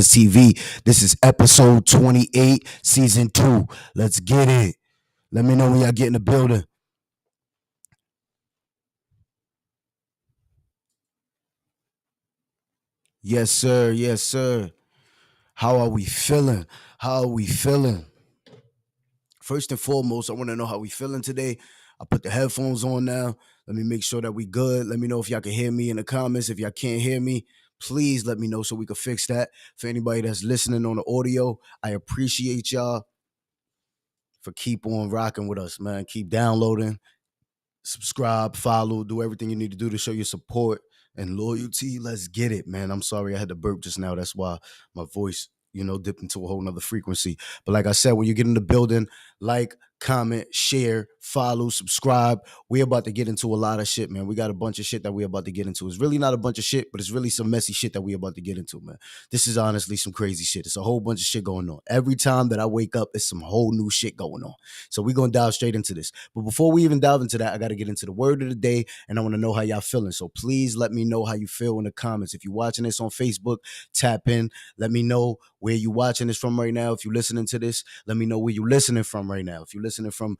TV. This is episode 28, season 2. Let's get it. Let me know when y'all get in the building. Yes, sir. Yes, sir. How are we feeling? How are we feeling? First and foremost, I want to know how we feeling today. I put the headphones on now. Let me make sure that we good. Let me know if y'all can hear me in the comments. If y'all can't hear me, please let me know so we can fix that. For anybody that's listening on the audio, I appreciate y'all for keep on rocking with us, man. Keep downloading, subscribe, follow, do everything you need to do to show your support and loyalty. Let's get it, man. I'm sorry I had to burp just now. That's why my voice, dipped into a whole nother frequency. But like I said, when you get in the building, like, comment, share, follow, subscribe. We're about to get into a lot of shit, man. We got a bunch of shit that we're about to get into. It's really not a bunch of shit, but it's really some messy shit that we're about to get into, man. This is honestly some crazy shit. It's a whole bunch of shit going on. Every time that I wake up, it's some whole new shit going on. So we're going to dive straight into this. But before we even dive into that, I got to get into the word of the day, and I want to know how y'all feeling. So please let me know how you feel in the comments. If you're watching this on Facebook, tap in. Let me know where you watching this from right now. If you're listening to this, let me know where you're listening from right now. If you're listening from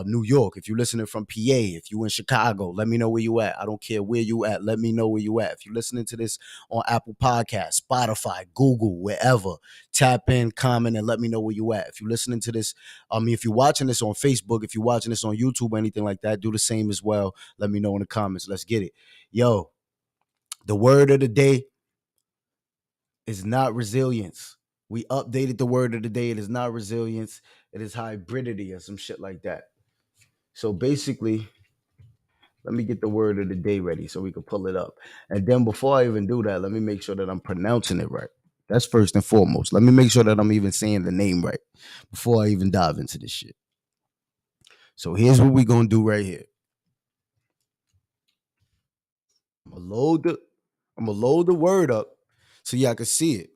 New York, if you're listening from PA, if you're in Chicago, let me know where you at. I don't care where you at. Let me know where you at. If you're listening to this on Apple Podcasts, Spotify, Google, wherever, tap in, comment, and let me know where you at. If you're listening to this, if you're watching this on Facebook, if you're watching this on YouTube or anything like that, do the same as well. Let me know in the comments. Let's get it. Yo, the word of the day is not resilience. We updated the word of the day. It is not resilience. It is hybridity or some shit like that. So basically, let me get the word of the day ready so we can pull it up. And then before I even do that, let me make sure that I'm pronouncing it right. That's first and foremost. Let me make sure that I'm even saying the name right before I even dive into this shit. So here's what we're gonna do right here. I'm gonna load the word up so y'all can see it.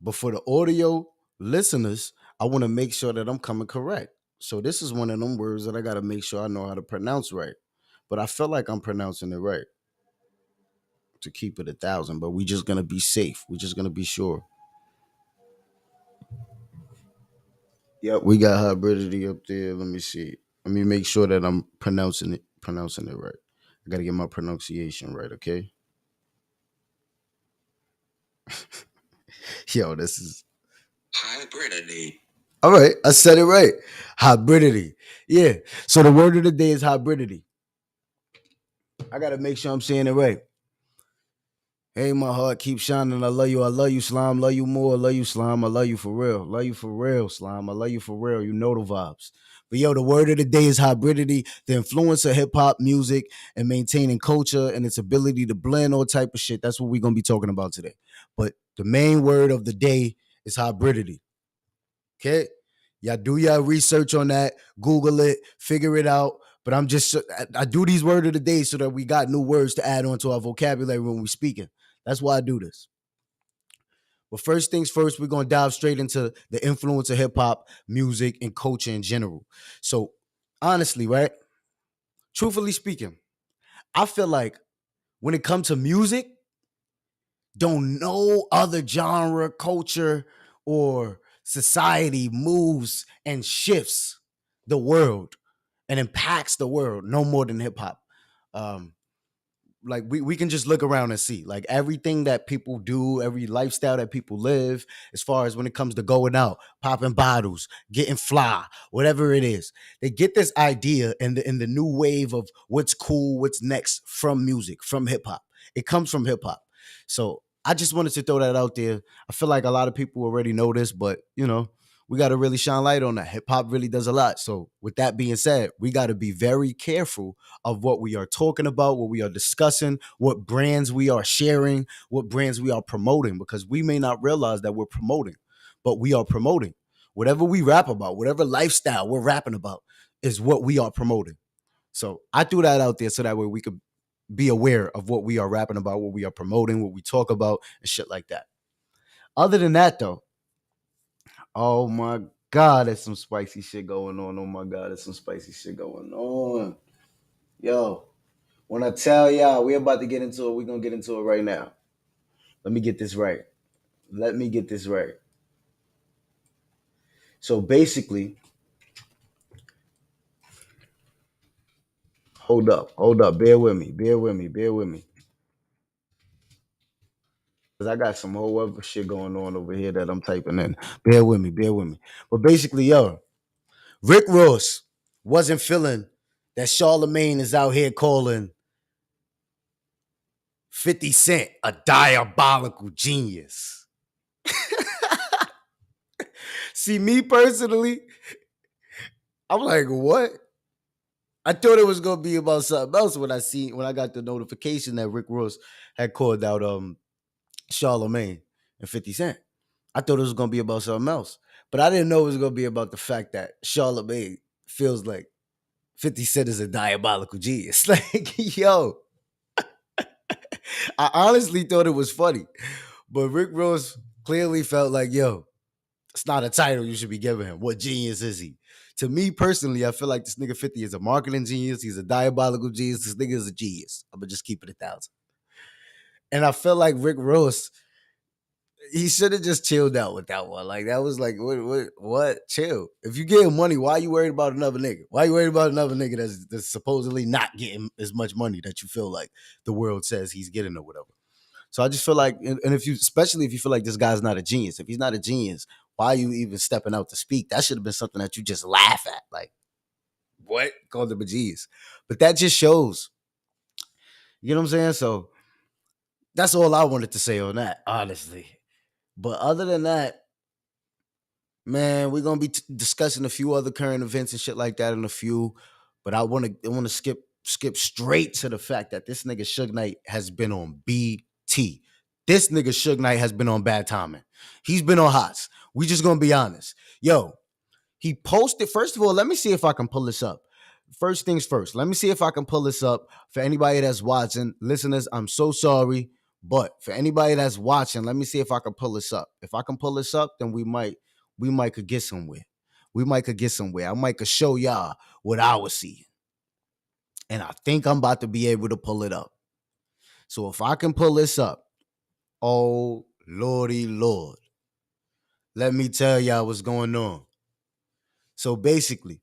But for the audio listeners, I want to make sure that I'm coming correct. So this is one of them words that I gotta make sure I know how to pronounce right. But I feel like I'm pronouncing it right to keep it 1,000. But we just gonna be safe. We're just gonna be sure. Yep, we got hybridity up there. Let me see. Let me make sure that I'm pronouncing it right. I gotta get my pronunciation right, okay? Yo, this is hybridity. All right, I said it right. Hybridity. Yeah. So the word of the day is hybridity. I gotta make sure I'm saying it right. Hey, my heart keeps shining. I love you. I love you, slime. Love you more. Love you, slime. I love you for real. Love you for real, slime. I love you for real. You know the vibes. But yo, the word of the day is hybridity, the influence of hip hop music and maintaining culture and its ability to blend all type of shit. That's what we're gonna be talking about today. But the main word of the day is hybridity. Okay. Y'all do y'all research on that, Google it, figure it out. But I do these word of the day so that we got new words to add on to our vocabulary when we're speaking. That's why I do this. But first things first, we're gonna dive straight into the influence of hip hop, music, and culture in general. So honestly, right? Truthfully speaking, I feel like when it comes to music, don't no other genre, culture, or society moves and shifts the world and impacts the world no more than hip hop. Um, like we can just look around and see like everything that people do, every lifestyle that people live, as far as when it comes to going out, popping bottles, getting fly, whatever it is, they get this idea in the new wave of what's cool, what's next from music, from hip hop. It comes from hip hop. So I just wanted to throw that out there. I feel like a lot of people already know this, but we got to really shine light on that. Hip hop really does a lot. So with that being said, we got to be very careful of what we are talking about, what we are discussing, what brands we are sharing, what brands we are promoting, because we may not realize that we're promoting, but we are promoting. Whatever we rap about, whatever lifestyle we're rapping about is what we are promoting. So I threw that out there so that way we could be aware of what we are rapping about, what we are promoting, what we talk about, and shit like that. Other than that, though, oh my God, there's some spicy shit going on. Oh my God, there's some spicy shit going on. Yo, when I tell y'all we're about to get into it, we're gonna get into it right now. Let me get this right. let me get this right. So basically, hold up, bear with me, bear with me. Because I got some whole other shit going on over here that I'm typing in. Bear with me, bear with me. But basically, yo, Rick Ross wasn't feeling that Charlamagne is out here calling 50 Cent a diabolical genius. See, me personally, I'm like, what? I thought it was gonna be about something else when I got the notification that Rick Ross had called out Charlamagne and 50 Cent. I thought it was gonna be about something else. But I didn't know it was gonna be about the fact that Charlamagne feels like 50 Cent is a diabolical genius. Like, yo, I honestly thought it was funny. But Rick Ross clearly felt like, yo, it's not a title you should be giving him. What genius is he? To me personally, I feel like this nigga 50 is a marketing genius. He's a diabolical genius. This nigga is a genius. I'm gonna just keep it 1,000. And I feel like Rick Ross, he should have just chilled out with that one. Like that was like, what? Chill. If you getting money, why are you worried about another nigga? Why are you worried about another nigga that's supposedly not getting as much money that you feel like the world says he's getting or whatever? So I just feel like, and if you, especially if you feel like this guy's not a genius, if he's not a genius, why are you even stepping out to speak? That should have been something that you just laugh at. Like, what? Called him a genius. But that just shows, you know what I'm saying? So that's all I wanted to say on that, honestly. But other than that, man, we're gonna be discussing a few other current events and shit like that in a few. But I want to skip straight to the fact that this nigga Suge Knight has been on BT. This nigga Suge Knight has been on bad timing. He's been on hots. We just gonna be honest. Yo, he posted. First of all, let me see if I can pull this up. First things first. Let me see if I can pull this up for anybody that's watching. Listeners, I'm so sorry. But for anybody that's watching, let me see if I can pull this up. If I can pull this up, then we might could get somewhere. We might could get somewhere. I might could show y'all what I was seeing. And I think I'm about to be able to pull it up. So if I can pull this up, oh Lordy Lord. Let me tell y'all what's going on. So basically,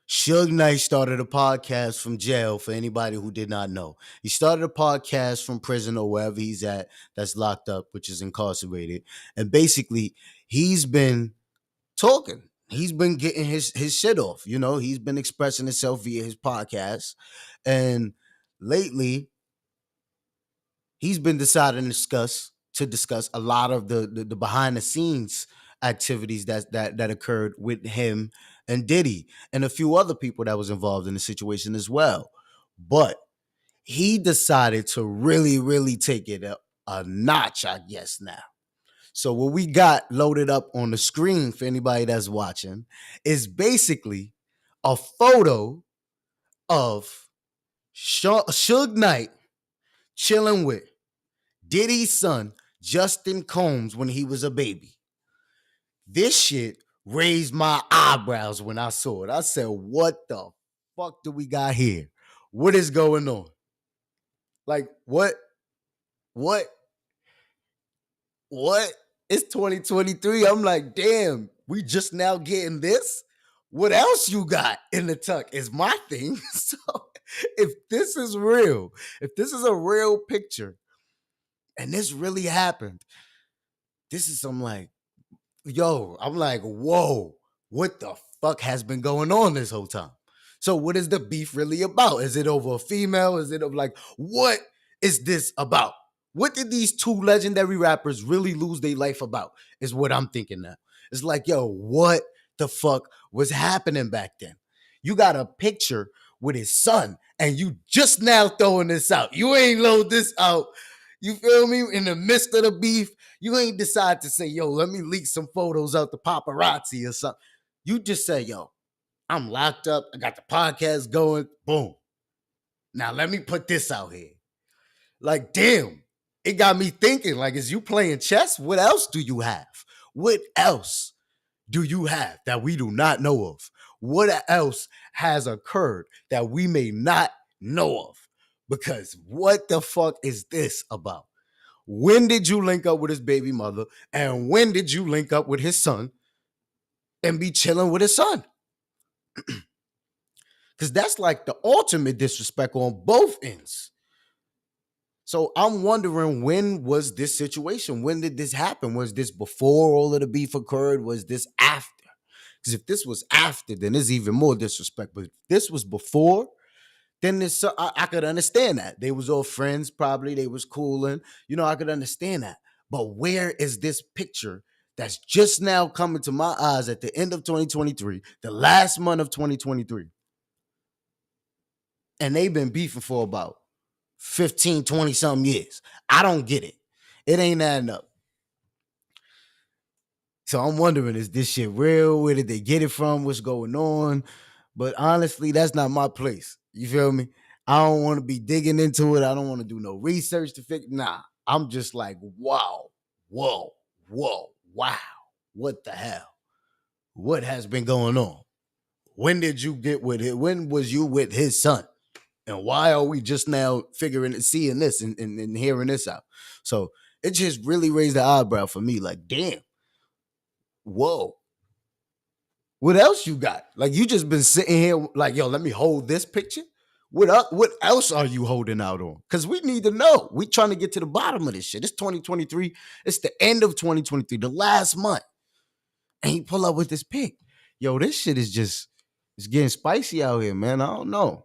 Suge Knight started a podcast from jail for anybody who did not know. He started a podcast from prison or wherever he's at that's locked up, which is incarcerated. And basically, he's been talking. He's been getting his shit off. You know, he's been expressing himself via his podcast. And lately, he's been deciding to discuss a lot of the behind the scenes activities that occurred with him and Diddy and a few other people that was involved in the situation as well. But he decided to really take it a notch, I guess now. So what we got loaded up on the screen for anybody that's watching is basically a photo of Suge Knight chilling with Diddy's son, Justin Combs, when he was a baby. This shit raised my eyebrows when I saw it. I said, what the fuck do we got here? What is going on? Like, what? What? What? It's 2023. I'm like, damn, we just now getting this? What else you got in the tuck is my thing. So if this is real, if this is a real picture, and this really happened, this is some like, yo, I'm like, whoa, what the fuck has been going on this whole time? So what is the beef really about? Is it over a female? Is it like, what is this about? What did these two legendary rappers really lose their life about? Is what I'm thinking now. It's like, yo, what the fuck was happening back then? You got a picture with his son, and you just now throwing this out. You ain't load this out. You feel me? In the midst of the beef, you ain't decide to say, yo, let me leak some photos out the paparazzi or something. You just say, yo, I'm locked up. I got the podcast going. Boom. Now let me put this out here. Like, damn, it got me thinking, like, is you playing chess? What else do you have? What else do you have that we do not know of? What else has occurred that we may not know of? Because what the fuck is this about? When did you link up with his baby mother? And when did you link up with his son and be chilling with his son? Because that's like the ultimate disrespect on both ends. So I'm wondering, when was this situation? When did this happen? Was this before all of the beef occurred? Was this after? Because if this was after, then there's even more disrespect. But if this was before, then this I could understand that. They was all friends, probably. They was cooling. I could understand that. But where is this picture that's just now coming to my eyes at the end of 2023, the last month of 2023? And they've been beefing for about 15, 20 something years. I don't get it. It ain't adding up. So I'm wondering, is this shit real? Where did they get it from? What's going on? But honestly, that's not my place. You feel me? I don't want to be digging into it. I don't want to do no research to figure. Nah, I'm just like, wow, whoa, wow. What the hell? What has been going on? When did you get with it? When was you with his son? And why are we just now figuring and seeing this and hearing this out? So it just really raised the eyebrow for me. Like, damn, whoa. What else you got? Like, you just been sitting here like, yo, let me hold this picture. What else are you holding out on? Because we need to know. We trying to get to the bottom of this shit. It's 2023. It's the end of 2023, the last month. And he pull up with this pic. Yo, this shit is just, it's getting spicy out here, man. I don't know.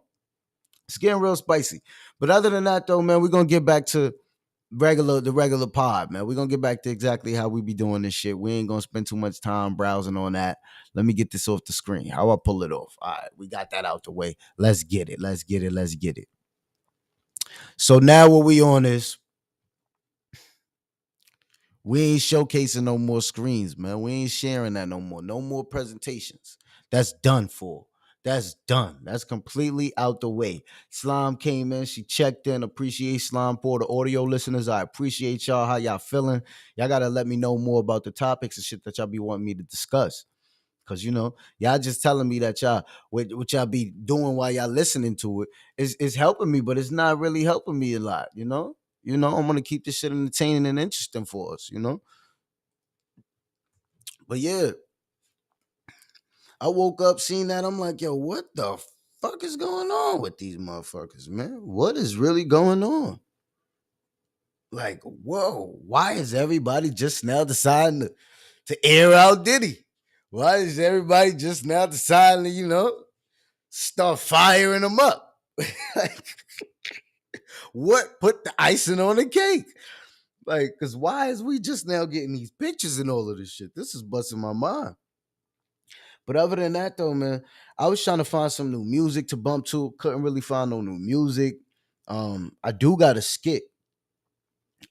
It's getting real spicy. But other than that, though, man, we're going to get back to the regular pod, man. We're going to get back to exactly how we be doing this shit. We ain't going to spend too much time browsing on that. Let me get this off the screen. How I pull it off? All right, we got that out the way. Let's get it. So now what we on is, we ain't showcasing no more screens, man. We ain't sharing that no more. No more presentations. That's done for. That's done. That's completely out the way. Slime came in. She checked in. Appreciate Slime. For the audio listeners, I appreciate y'all. How y'all feeling? Y'all got to let me know more about the topics and shit that y'all be wanting me to discuss. Because, y'all just telling me that y'all, what y'all be doing while y'all listening to it is helping me, but it's not really helping me a lot, I'm going to keep this shit entertaining and interesting for us, But yeah, I woke up seeing that. I'm like, yo, what the fuck is going on with these motherfuckers, man? What is really going on? Like, whoa, why is everybody just now deciding to air out Diddy? Why is everybody just now deciding to, start firing them up? Like, what put the icing on the cake? Like, because why is we just now getting these pictures and all of this shit? This is busting my mind. But other than that, though, man, I was trying to find some new music to bump to. Couldn't really find no new music. I do got a skit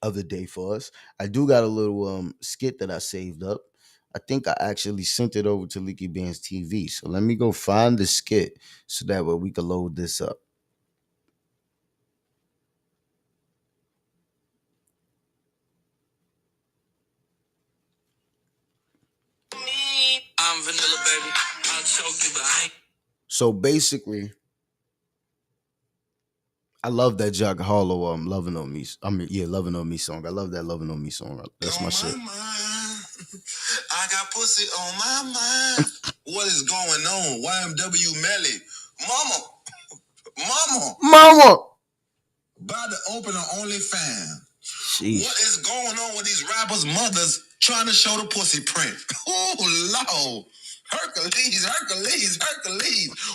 of the day for us. I do got a little skit that I saved up. I think I actually sent it over to Leaky Band's TV. So let me go find the skit so that way we can load this up. I'm vanilla, baby. I'll choke you, but I ain't. So basically, I love that Jack Harlow "Loving on Me." "Loving on Me" song. I love that "Loving on Me" song. That's my shit. I got pussy on my mind. What is going on? YMW Melly. Mama. About to open an OnlyFans. Sheesh. What is going on with these rappers' mothers trying to show the pussy print? Oh, Lord. Hercules.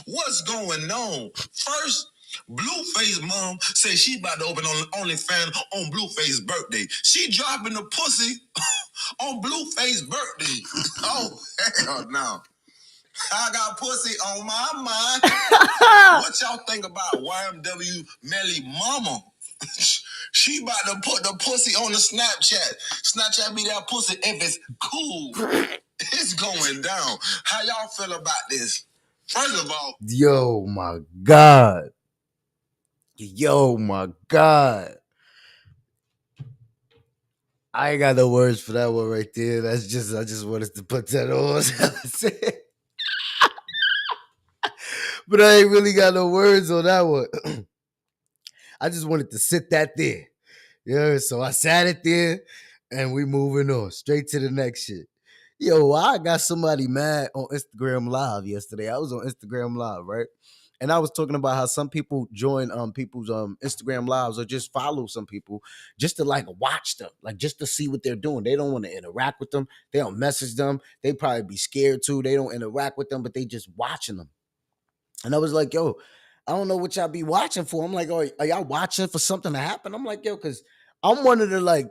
What's going on? First, Blueface mom says she about to open on OnlyFans on Blueface's birthday. She dropping the pussy on Blueface's birthday. Oh, hell no. I got pussy on my mind. What y'all think about YMW Melly mama? She about to put the pussy on the Snapchat. Snapchat be that pussy if it's cool. It's going down. How y'all feel about this? First of all, yo, my God. I ain't got no words for that one right there. I just wanted to put that on. But I ain't really got no words on that one. I just wanted to sit that there. Yeah, so I sat it there and we moving on straight to the next shit. Yo, I got somebody mad on Instagram Live yesterday. I was on Instagram Live, right? And I was talking about how some people join people's Instagram lives or just follow some people just to like watch them, like just to see what they're doing. They don't want to interact with them. They don't message them. They probably be scared too. They don't interact with them, but they just watching them. And I was like, yo, I don't know what y'all be watching for. I'm like, oh, are y'all watching for something to happen? I'm like, yo, because I'm one of the like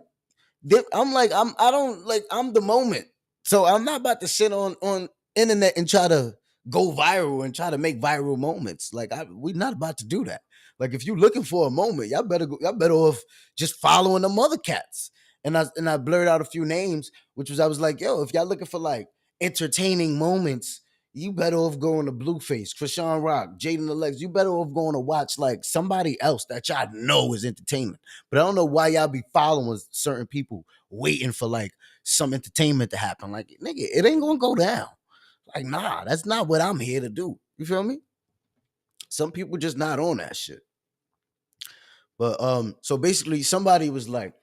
I'm like I don't like I'm the moment. So I'm not about to sit on internet and try to go viral and try to make viral moments. Like we're not about to do that. Like if you're looking for a moment, y'all better off just following the mother cats. And I blurred out a few names, which was I was like, yo, if y'all looking for like entertaining moments, you better off going to Blueface, Krishan Rock, Jaden Alex. You better off going to watch like somebody else that y'all know is entertainment. But I don't know why y'all be following certain people, waiting for like some entertainment to happen. Like, nigga, it ain't gonna go down. Like, nah, that's not what I'm here to do. You feel me? Some people just not on that shit. But so basically somebody was like,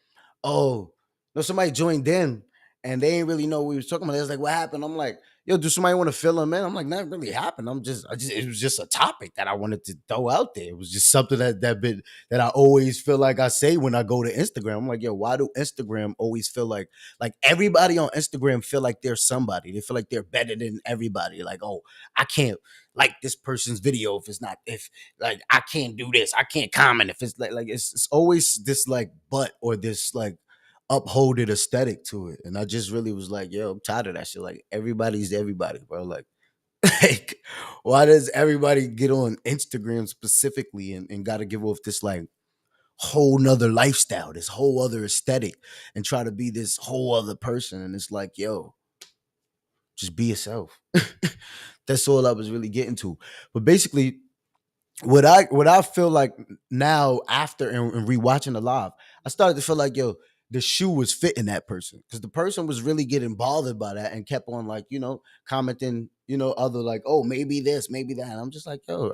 oh, no, somebody joined in and they didn't really know what we was talking about. They was like, what happened? I'm like, yo, do somebody want to fill them in? I'm like, not really happened. It was just a topic that I wanted to throw out there. It was just something that I always feel like I say when I go to Instagram. I'm like, yo, why do Instagram always feel like everybody on Instagram feel like they're somebody? They feel like they're better than everybody. Like, oh, I can't like this person's video if like I can't do this, I can't comment if it's like it's always this like butt or this like upholded aesthetic to it. And I just really was like, yo, I'm tired of that shit. Like everybody's everybody, bro. Like, like why does everybody get on Instagram specifically and gotta give off this like whole nother lifestyle, this whole other aesthetic, and try to be this whole other person? And it's like, yo, just be yourself. That's all I was really getting to. But basically, what I feel like now after and rewatching the live, I started to feel like, yo, the shoe was fitting that person because the person was really getting bothered by that and kept on like, commenting, other like, oh, maybe this, maybe that. And I'm just like, yo,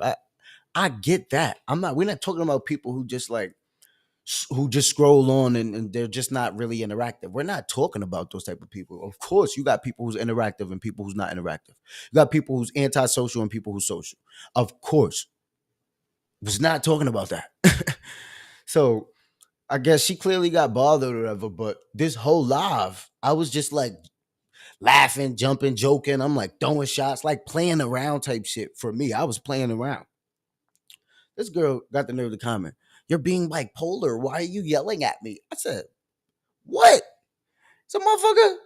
I get that. We're not talking about people who just like who just scroll on and they're just not really interactive. We're not talking about those type of people. Of course, you got people who's interactive and people who's not interactive. You got people who's antisocial and people who's social. Of course, was not talking about that. So I guess she clearly got bothered or whatever. But this whole live, I was just like laughing, jumping, joking. I'm like throwing shots, like playing around type shit. For me, I was playing around. This girl got the nerve to comment, "You're being bipolar. Why are you yelling at me?" I said, "What?" So, motherfucker,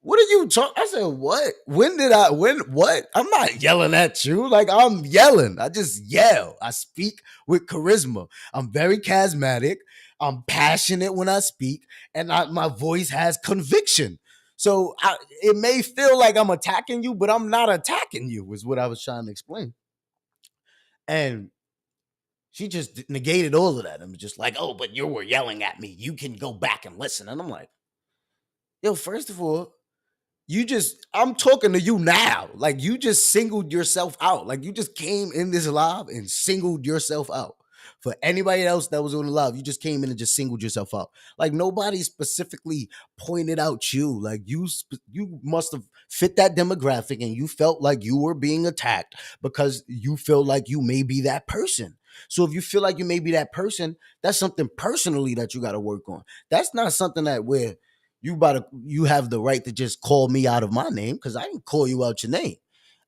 what are you talking? I said, "What? When? What? I'm not yelling at you. Like, I'm yelling. I just yell. I speak with charisma. I'm very charismatic. I'm passionate when I speak, and my voice has conviction. So, it may feel like I'm attacking you, but I'm not attacking you, is what I was trying to explain. And she just negated all of that and was just like, oh, but you were yelling at me. You can go back and listen. And I'm like, yo, first of all, I'm talking to you now. Like you just singled yourself out. Like you just came in this live and singled yourself out. For anybody else that was on the live, you just came in and just singled yourself out. Like nobody specifically pointed out you. Like you must have fit that demographic and you felt like you were being attacked because you feel like you may be that person. So if you feel like you may be that person, that's something personally that you got to work on. That's not something that where you have the right to just call me out of my name because I didn't call you out your name.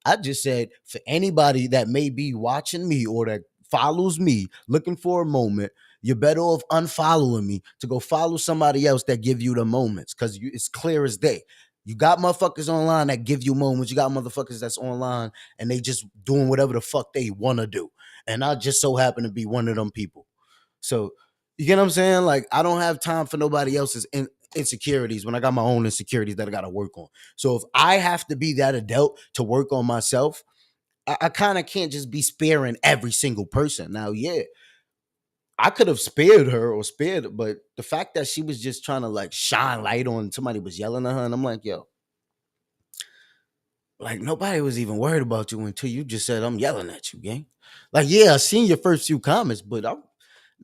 I just said for anybody that may be watching me or that follows me looking for a moment, you're better off unfollowing me to go follow somebody else that give you the moments because it's clear as day. You got motherfuckers online that give you moments. You got motherfuckers that's online and they just doing whatever the fuck they want to do. And I just so happen to be one of them people. So you get what I'm saying? Like I don't have time for nobody else's insecurities when I got my own insecurities that I got to work on. So if I have to be that adult to work on myself, I kind of can't just be sparing every single person. Now, yeah, I could have spared her or spared, but the fact that she was just trying to like shine light on somebody was yelling at her, and I'm like, yo, like nobody was even worried about you until you just said I'm yelling at you, gang. Like, yeah, I seen your first few comments, but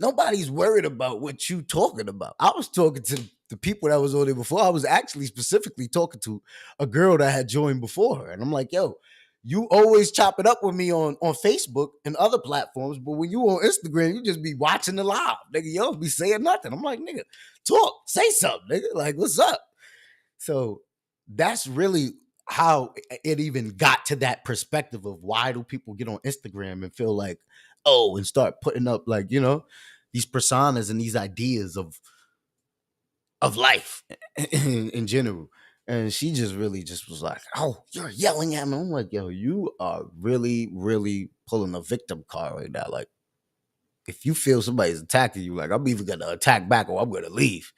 Nobody's worried about what you talking about. I was talking to the people that was on there before. I was actually specifically talking to a girl that had joined before her. And I'm like, yo, you always chop it up with me on Facebook and other platforms, but when you on Instagram, you just be watching the live. Nigga, you don't be saying nothing. I'm like, nigga, talk, say something, nigga. Like, what's up? So that's really how it even got to that perspective of why do people get on Instagram and feel like, oh, and start putting up like, these personas and these ideas of life in general. And she just really just was like, oh, you're yelling at me. I'm like, yo, you are really, really pulling a victim card right now. Like, if you feel somebody's attacking you, like, I'm either gonna attack back or I'm gonna leave.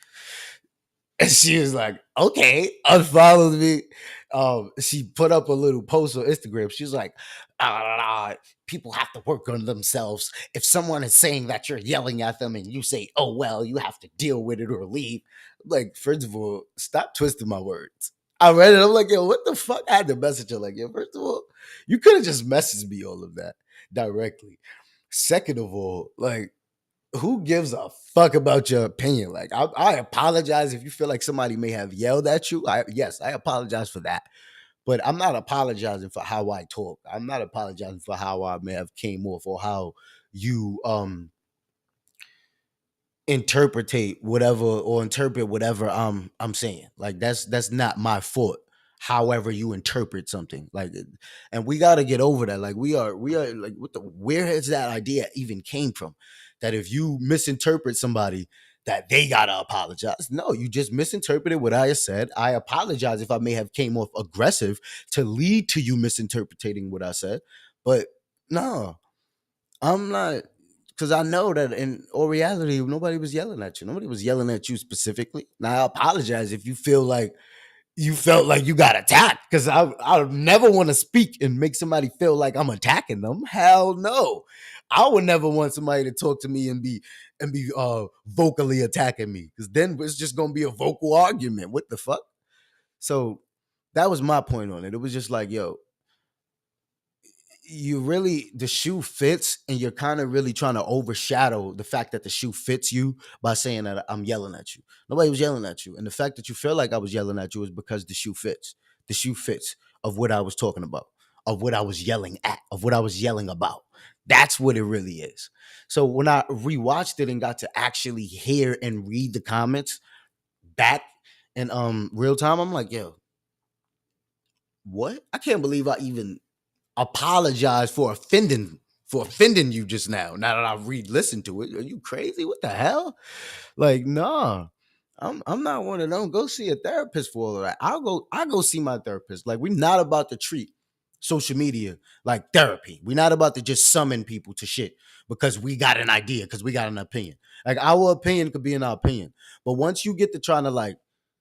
And she was like, okay, unfollowed me. She put up a little post on Instagram. She's like, people have to work on themselves. If someone is saying that you're yelling at them and you say, oh, well, you have to deal with it or leave. Like, first of all, stop twisting my words. I read it. I'm like, yo, what the fuck? I had to message her like, yo, first of all, you could have just messaged me all of that directly. Second of all, like, who gives a fuck about your opinion? Like, I apologize if you feel like somebody may have yelled at you. Yes, I apologize for that. But I'm not apologizing for how I talk. I'm not apologizing for how I may have came off or how you interpret whatever I'm saying. Like that's not my fault. However you interpret something, like, and we got to get over that. Like we are like, where has that idea even came from? That if you misinterpret somebody, that they gotta apologize. No, you just misinterpreted what I said. I apologize if I may have came off aggressive to lead to you misinterpreting what I said. But no, I'm not, because I know that in all reality, nobody was yelling at you. Nobody was yelling at you specifically. Now I apologize if you feel like you felt like you got attacked, because I never want to speak and make somebody feel like I'm attacking them. Hell no. I would never want somebody to talk to me and be vocally attacking me, because then it's just gonna be a vocal argument. What the fuck? So that was my point on it. It was just like, yo, you really, the shoe fits, and you're kind of really trying to overshadow the fact that the shoe fits you by saying that I'm yelling at you. Nobody was yelling at you, and the fact that you feel like I was yelling at you is because the shoe fits. The shoe fits of what I was talking about, of what I was yelling at, of what I was yelling about. That's what it really is. So when I rewatched it and got to actually hear and read the comments back in real time, I'm like, yo, what? I can't believe I even apologize for offending you just now. Now that I re-listened to it, are you crazy? What the hell? Like, nah. I'm not one of them. Go see a therapist for all of that. I'll go see my therapist. Like, we're not about to treat social media like therapy. We're not about to just summon people to shit because we got an idea, because we got an opinion. Like, our opinion could be an opinion. But once you get to trying to like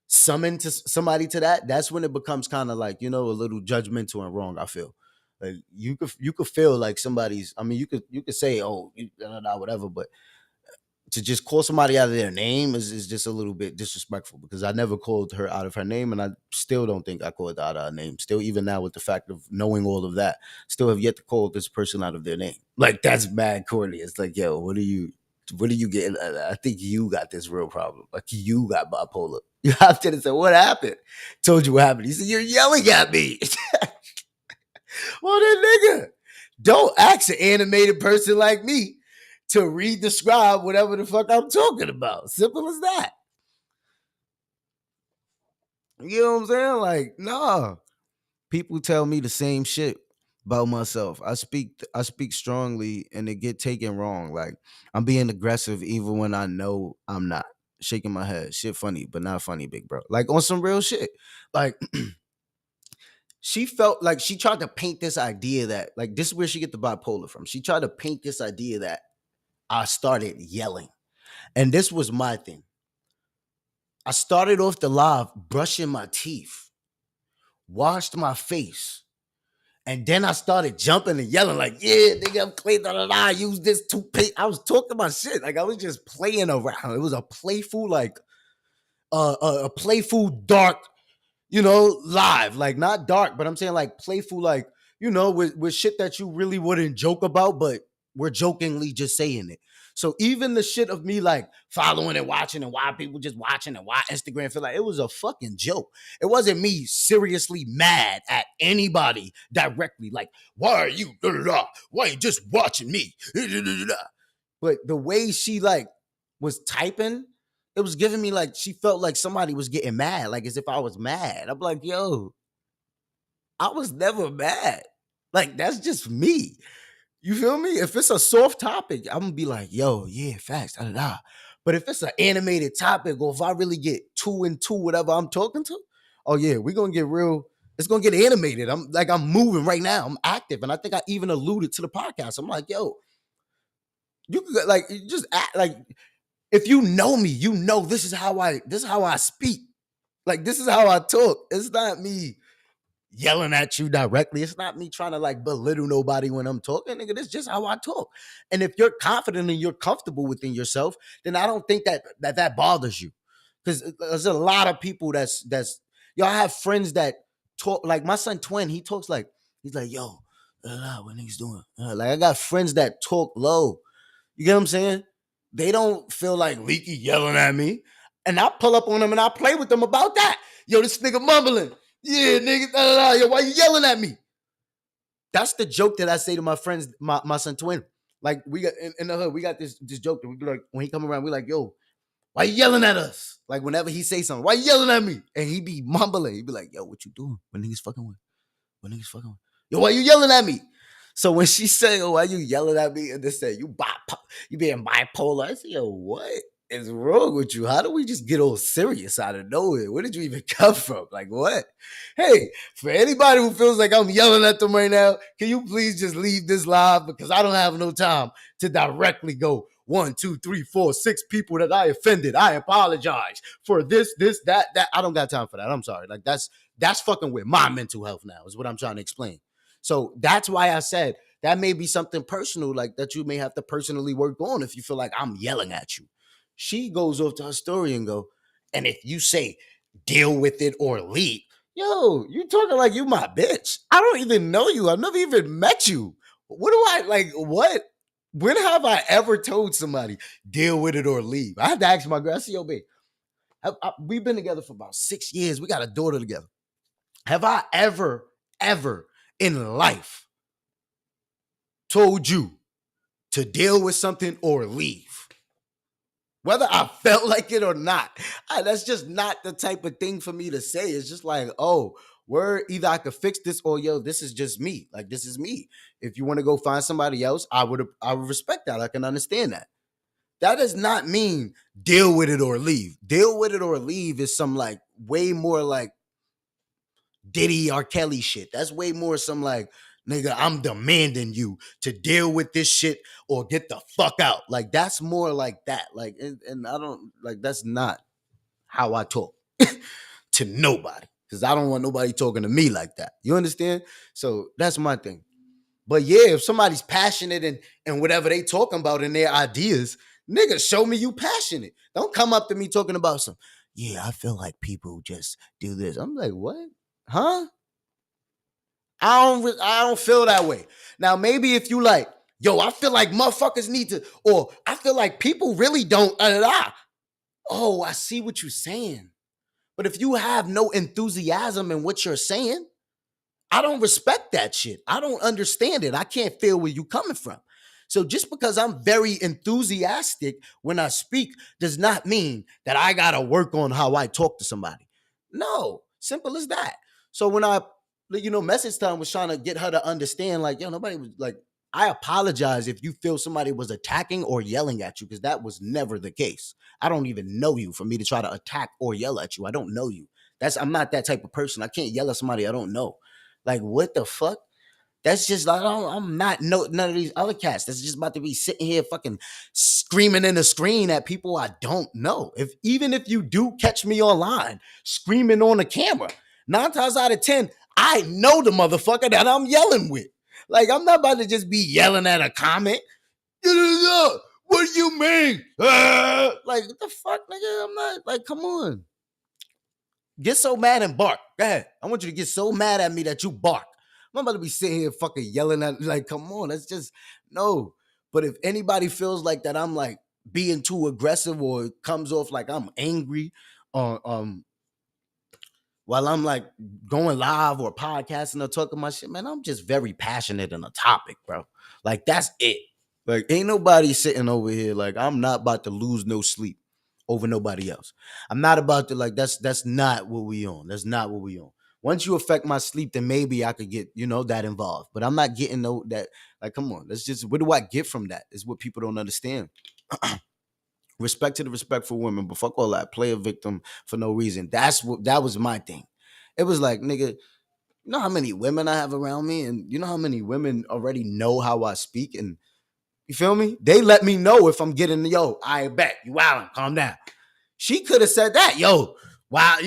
summon to somebody to that, that's when it becomes kind of like, a little judgmental and wrong, I feel. Like, you could feel like somebody's, I mean, you could say, oh, whatever, but to just call somebody out of their name is just a little bit disrespectful, because I never called her out of her name, and I still don't think I called her out of her name. Still, even now, with the fact of knowing all of that, still have yet to call this person out of their name. Like, that's mad corny. It's like, yo, what are you getting? I think you got this real problem. Like, you got bipolar. You have to say, what happened? Told you what happened. He said, you're yelling at me. Well, then, nigga, don't ask an animated person like me to describe whatever the fuck I'm talking about. Simple as that. You know what I'm saying? Like, nah. People tell me the same shit about myself. I speak strongly and it get taken wrong. Like, I'm being aggressive even when I know I'm not. Shaking my head. Shit funny, but not funny, big bro. Like, on some real shit. Like, she felt like she tried to paint this idea that, like, this is where she get the bipolar from. She tried to paint this idea that I started yelling. And this was my thing. I started off the live brushing my teeth, washed my face, and then I started jumping and yelling like, yeah, nigga, I'm clean, I use this toothpaste. I was talking about shit. Like, I was just playing around. It was a playful, like, a playful, dark, live. Like, not dark, but I'm saying, like, playful, like, with shit that you really wouldn't joke about, but we're jokingly just saying it. So even the shit of me like following and watching and why people just watching and why Instagram feel like it was a fucking joke. It wasn't me seriously mad at anybody directly. Like, why are you? Why are you just watching me? But the way she like was typing, it was giving me like she felt like somebody was getting mad, like as if I was mad. I'm like, yo, I was never mad. Like that's just me. You feel me? If it's a soft topic, I'm gonna be like, yo, yeah, facts, da da da. But if it's an animated topic, or if I really get two into whatever I'm talking to, oh yeah, we're gonna get real. It's gonna get animated. I'm moving right now. I'm active, and I think I even alluded to the podcast. I'm like, yo, you could like you just act like if you know me, you know this is how I speak. Like this is how I talk. It's not me yelling at you directly. It's not me trying to like belittle nobody when I'm talking, nigga. This is just how I talk. And if you're confident and you're comfortable within yourself, then I don't think that bothers you. Because there's a lot of people that's y'all have friends that talk like my son Twin. He talks like he's like, yo, what niggas doing? Like I got friends that talk low. You get what I'm saying? They don't feel like Leaky yelling at me. And I pull up on them and I play with them about that. Yo, this nigga mumbling. Yeah, nigga, yo, why you yelling at me? That's the joke that I say to my friends, my son Twin. Like we got in the hood, we got this joke that we be like when he come around, we like, yo, why you yelling at us? Like whenever he say something, why you yelling at me? And he be mumbling. He be like, yo, what you doing? What niggas fucking with? What niggas fucking with? Yo, why you yelling at me? So when she say, oh, why you yelling at me? And they say, you being bipolar. I say, yo, what is wrong with you? How do we just get all serious out of nowhere? Where did you even come from? Like, what? Hey, for anybody who feels like I'm yelling at them right now, can you please just leave this live? Because I don't have no time to directly go 1, 2, 3, 4, 6 people that I offended. I apologize for this, that. I don't got time for that. I'm sorry. Like that's fucking with my mental health now, is what I'm trying to explain. So that's why I said that may be something personal, like that you may have to personally work on if you feel like I'm yelling at you. She goes off to her story and go, and if you say deal with it or leave, yo, you talking like you my bitch. I don't even know you. I've never even met you. What do I like? What? When have I ever told somebody deal with it or leave? I had to ask my girl. I said, yo, babe, we've been together for about 6 years. We got a daughter together. Have I ever in life told you to deal with something or leave? Whether I felt like it or not, that's just not the type of thing for me to say. It's just like, oh, either I could fix this or yo, this is just me. Like this is me. If you want to go find somebody else, I would respect that. I can understand that. That does not mean deal with it or leave. Deal with it or leave is some like way more like Diddy R. Kelly shit. That's way more some like, nigga, I'm demanding you to deal with this shit or get the fuck out. Like that's more like that. Like, and I don't like that's not how I talk to nobody. Cause I don't want nobody talking to me like that. You understand? So that's my thing. But yeah, if somebody's passionate and whatever they talking about in their ideas, nigga, show me you passionate. Don't come up to me talking about some, yeah, I feel like people just do this. I'm like, what? Huh? I don't feel that way. Now, maybe if you like, yo, I feel like motherfuckers need to, or I feel like people really don't, oh, I see what you're saying. But if you have no enthusiasm in what you're saying, I don't respect that shit. I don't understand it. I can't feel where you coming from. So just because I'm very enthusiastic when I speak does not mean that I got to work on how I talk to somebody. No, simple as that. So when message time was trying to get her to understand, like, yo, nobody was like, I apologize if you feel somebody was attacking or yelling at you, because that was never the case. I don't even know you for me to try to attack or yell at you. I don't know you. I'm not that type of person. I can't yell at somebody I don't know. Like, what the fuck? That's just like, I'm not none of these other cats. That's just about to be sitting here fucking screaming in the screen at people I don't know. Even if you do catch me online screaming on the camera, 9 times out of 10, I know the motherfucker that I'm yelling with. Like, I'm not about to just be yelling at a comment. What do you mean? Like, what the fuck, nigga? I'm not, like, come on. Get so mad and bark. Go ahead. I want you to get so mad at me that you bark. I'm not about to be sitting here fucking yelling at, like, come on. That's just, no. But if anybody feels like that I'm like being too aggressive or it comes off like I'm angry or while I'm like going live or podcasting or talking my shit, man, I'm just very passionate in a topic, bro. Like that's it. Like ain't nobody sitting over here. Like I'm not about to lose no sleep over nobody else. I'm not about to like that's not what we on. That's not what we on. Once you affect my sleep, then maybe I could get, that involved. But I'm not getting no that, like, come on. Let's just, what do I get from that? Is what people don't understand. Respect to the respectful women, but fuck all that. Play a victim for no reason. That was my thing. It was like, nigga, you know how many women I have around me, and you know how many women already know how I speak, and you feel me? They let me know if I'm getting, I bet you wildin', calm down. She could have said that, yo, wow,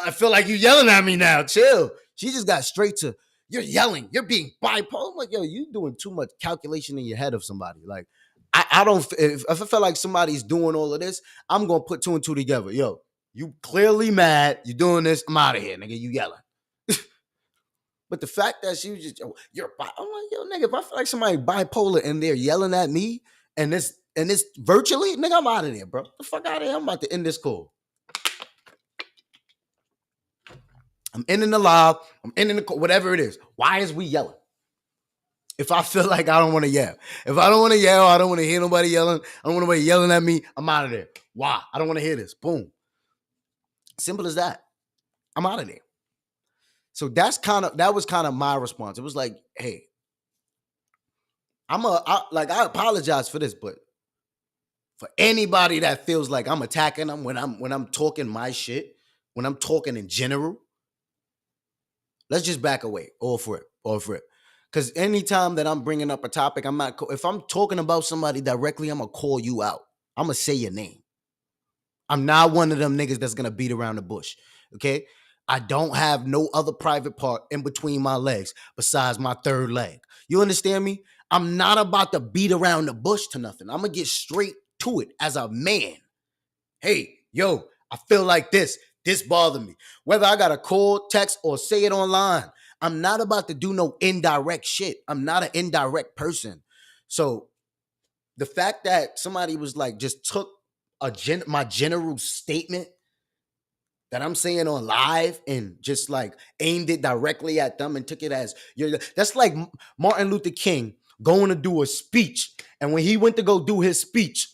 I feel like you yelling at me now. Chill. She just got straight to, you're yelling, you're being bipolar. I'm like, yo, you doing too much calculation in your head of somebody. Like, I don't, if I feel like somebody's doing all of this, I'm gonna put two and two together. Yo, you clearly mad, you doing this, I'm out of here, nigga, you yelling. But the fact that she was just, I'm like, yo, nigga, if I feel like somebody bipolar and they're yelling at me and this virtually, nigga, I'm out of there, bro. The fuck out of here. I'm about to end this call. I'm ending the live. I'm ending the call, whatever it is. Why is we yelling? If I feel like I don't want to yell. If I don't want to yell, I don't want to hear nobody yelling. I don't want nobody yelling at me. I'm out of there. Why? I don't want to hear this. Boom. Simple as that. I'm out of there. So that was kind of my response. It was like, hey, I apologize for this, but for anybody that feels like I'm attacking them when I'm talking my shit, when I'm talking in general, let's just back away. All for it. Because anytime that I'm bringing up a topic, if I'm talking about somebody directly, I'm gonna call you out. I'm gonna say your name. I'm not one of them niggas that's gonna beat around the bush. Okay. I don't have no other private part in between my legs besides my third leg. You understand me? I'm not about to beat around the bush to nothing. I'm gonna get straight to it as a man. Hey, yo, I feel like this bothered me. Whether I got to call, text, or say it online, I'm not about to do no indirect shit. I'm not an indirect person. So the fact that somebody was like, just took my general statement that I'm saying on live and just like aimed it directly at them and took it as, that's like Martin Luther King going to do a speech. And when he went to go do his speech,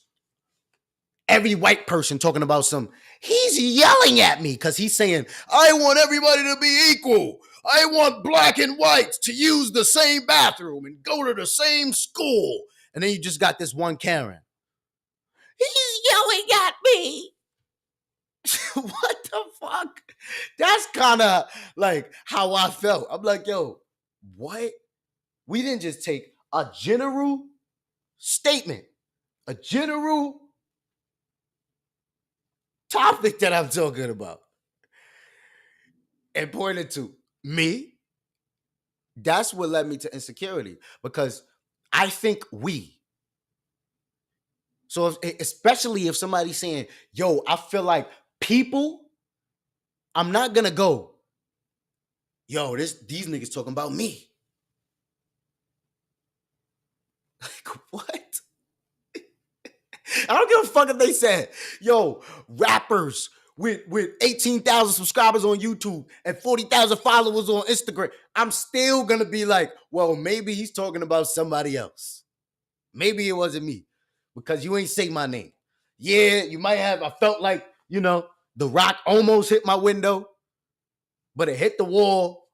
every white person talking about he's yelling at me because he's saying, I want everybody to be equal. I want black and whites to use the same bathroom and go to the same school. And then you just got this one Karen. He's yelling at me. What the fuck? That's kind of like how I felt. I'm like, yo, what? We didn't just take a general statement, a general topic that I'm talking about, and pointed to me. That's what led me to insecurity, because I think so especially if somebody's saying, yo, I feel like people, I'm not gonna go, yo, these niggas talking about me. Like, what? I don't give a fuck if they said, yo, rappers with 18,000 subscribers on YouTube and 40,000 followers on Instagram. I'm still going to be like, well, maybe he's talking about somebody else. Maybe it wasn't me, because you ain't say my name. Yeah, you might have. I felt like, the rock almost hit my window, but it hit the wall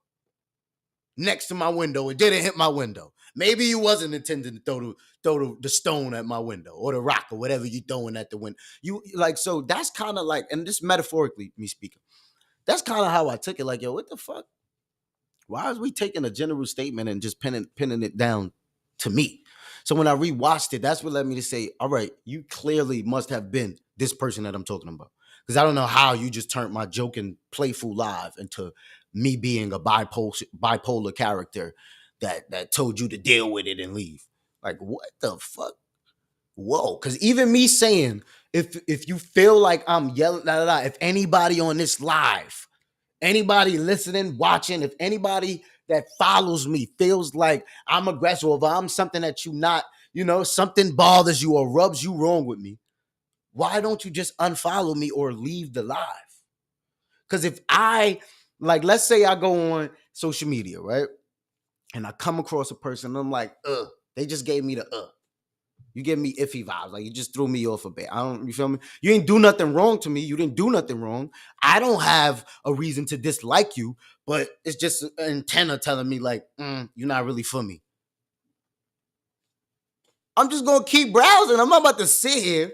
next to my window. It didn't hit my window. Maybe you wasn't intending to throw the stone at my window or the rock or whatever you throwing at the window. You like, so that's kind of like, and this metaphorically me speaking, that's kind of how I took it. Like, yo, what the fuck? Why is we taking a general statement and just pinning it down to me? So when I rewatched it, that's what led me to say, all right, you clearly must have been this person that I'm talking about. Because I don't know how you just turned my joking, playful live into me being a bipolar character that told you to deal with it and leave. Like, what the fuck? Whoa. Because even me saying, if you feel like I'm yelling, if anybody on this live, anybody listening, watching, if anybody that follows me feels like I'm aggressive, or I'm something that you not, something bothers you or rubs you wrong with me, why don't you just unfollow me or leave the live? Because if let's say I go on social media, right? And I come across a person and I'm like, they just gave me the You give me iffy vibes. Like, you just threw me off a bit. You feel me? You ain't do nothing wrong to me. You didn't do nothing wrong. I don't have a reason to dislike you, but it's just an antenna telling me, like, you're not really for me. I'm just going to keep browsing. I'm not about to sit here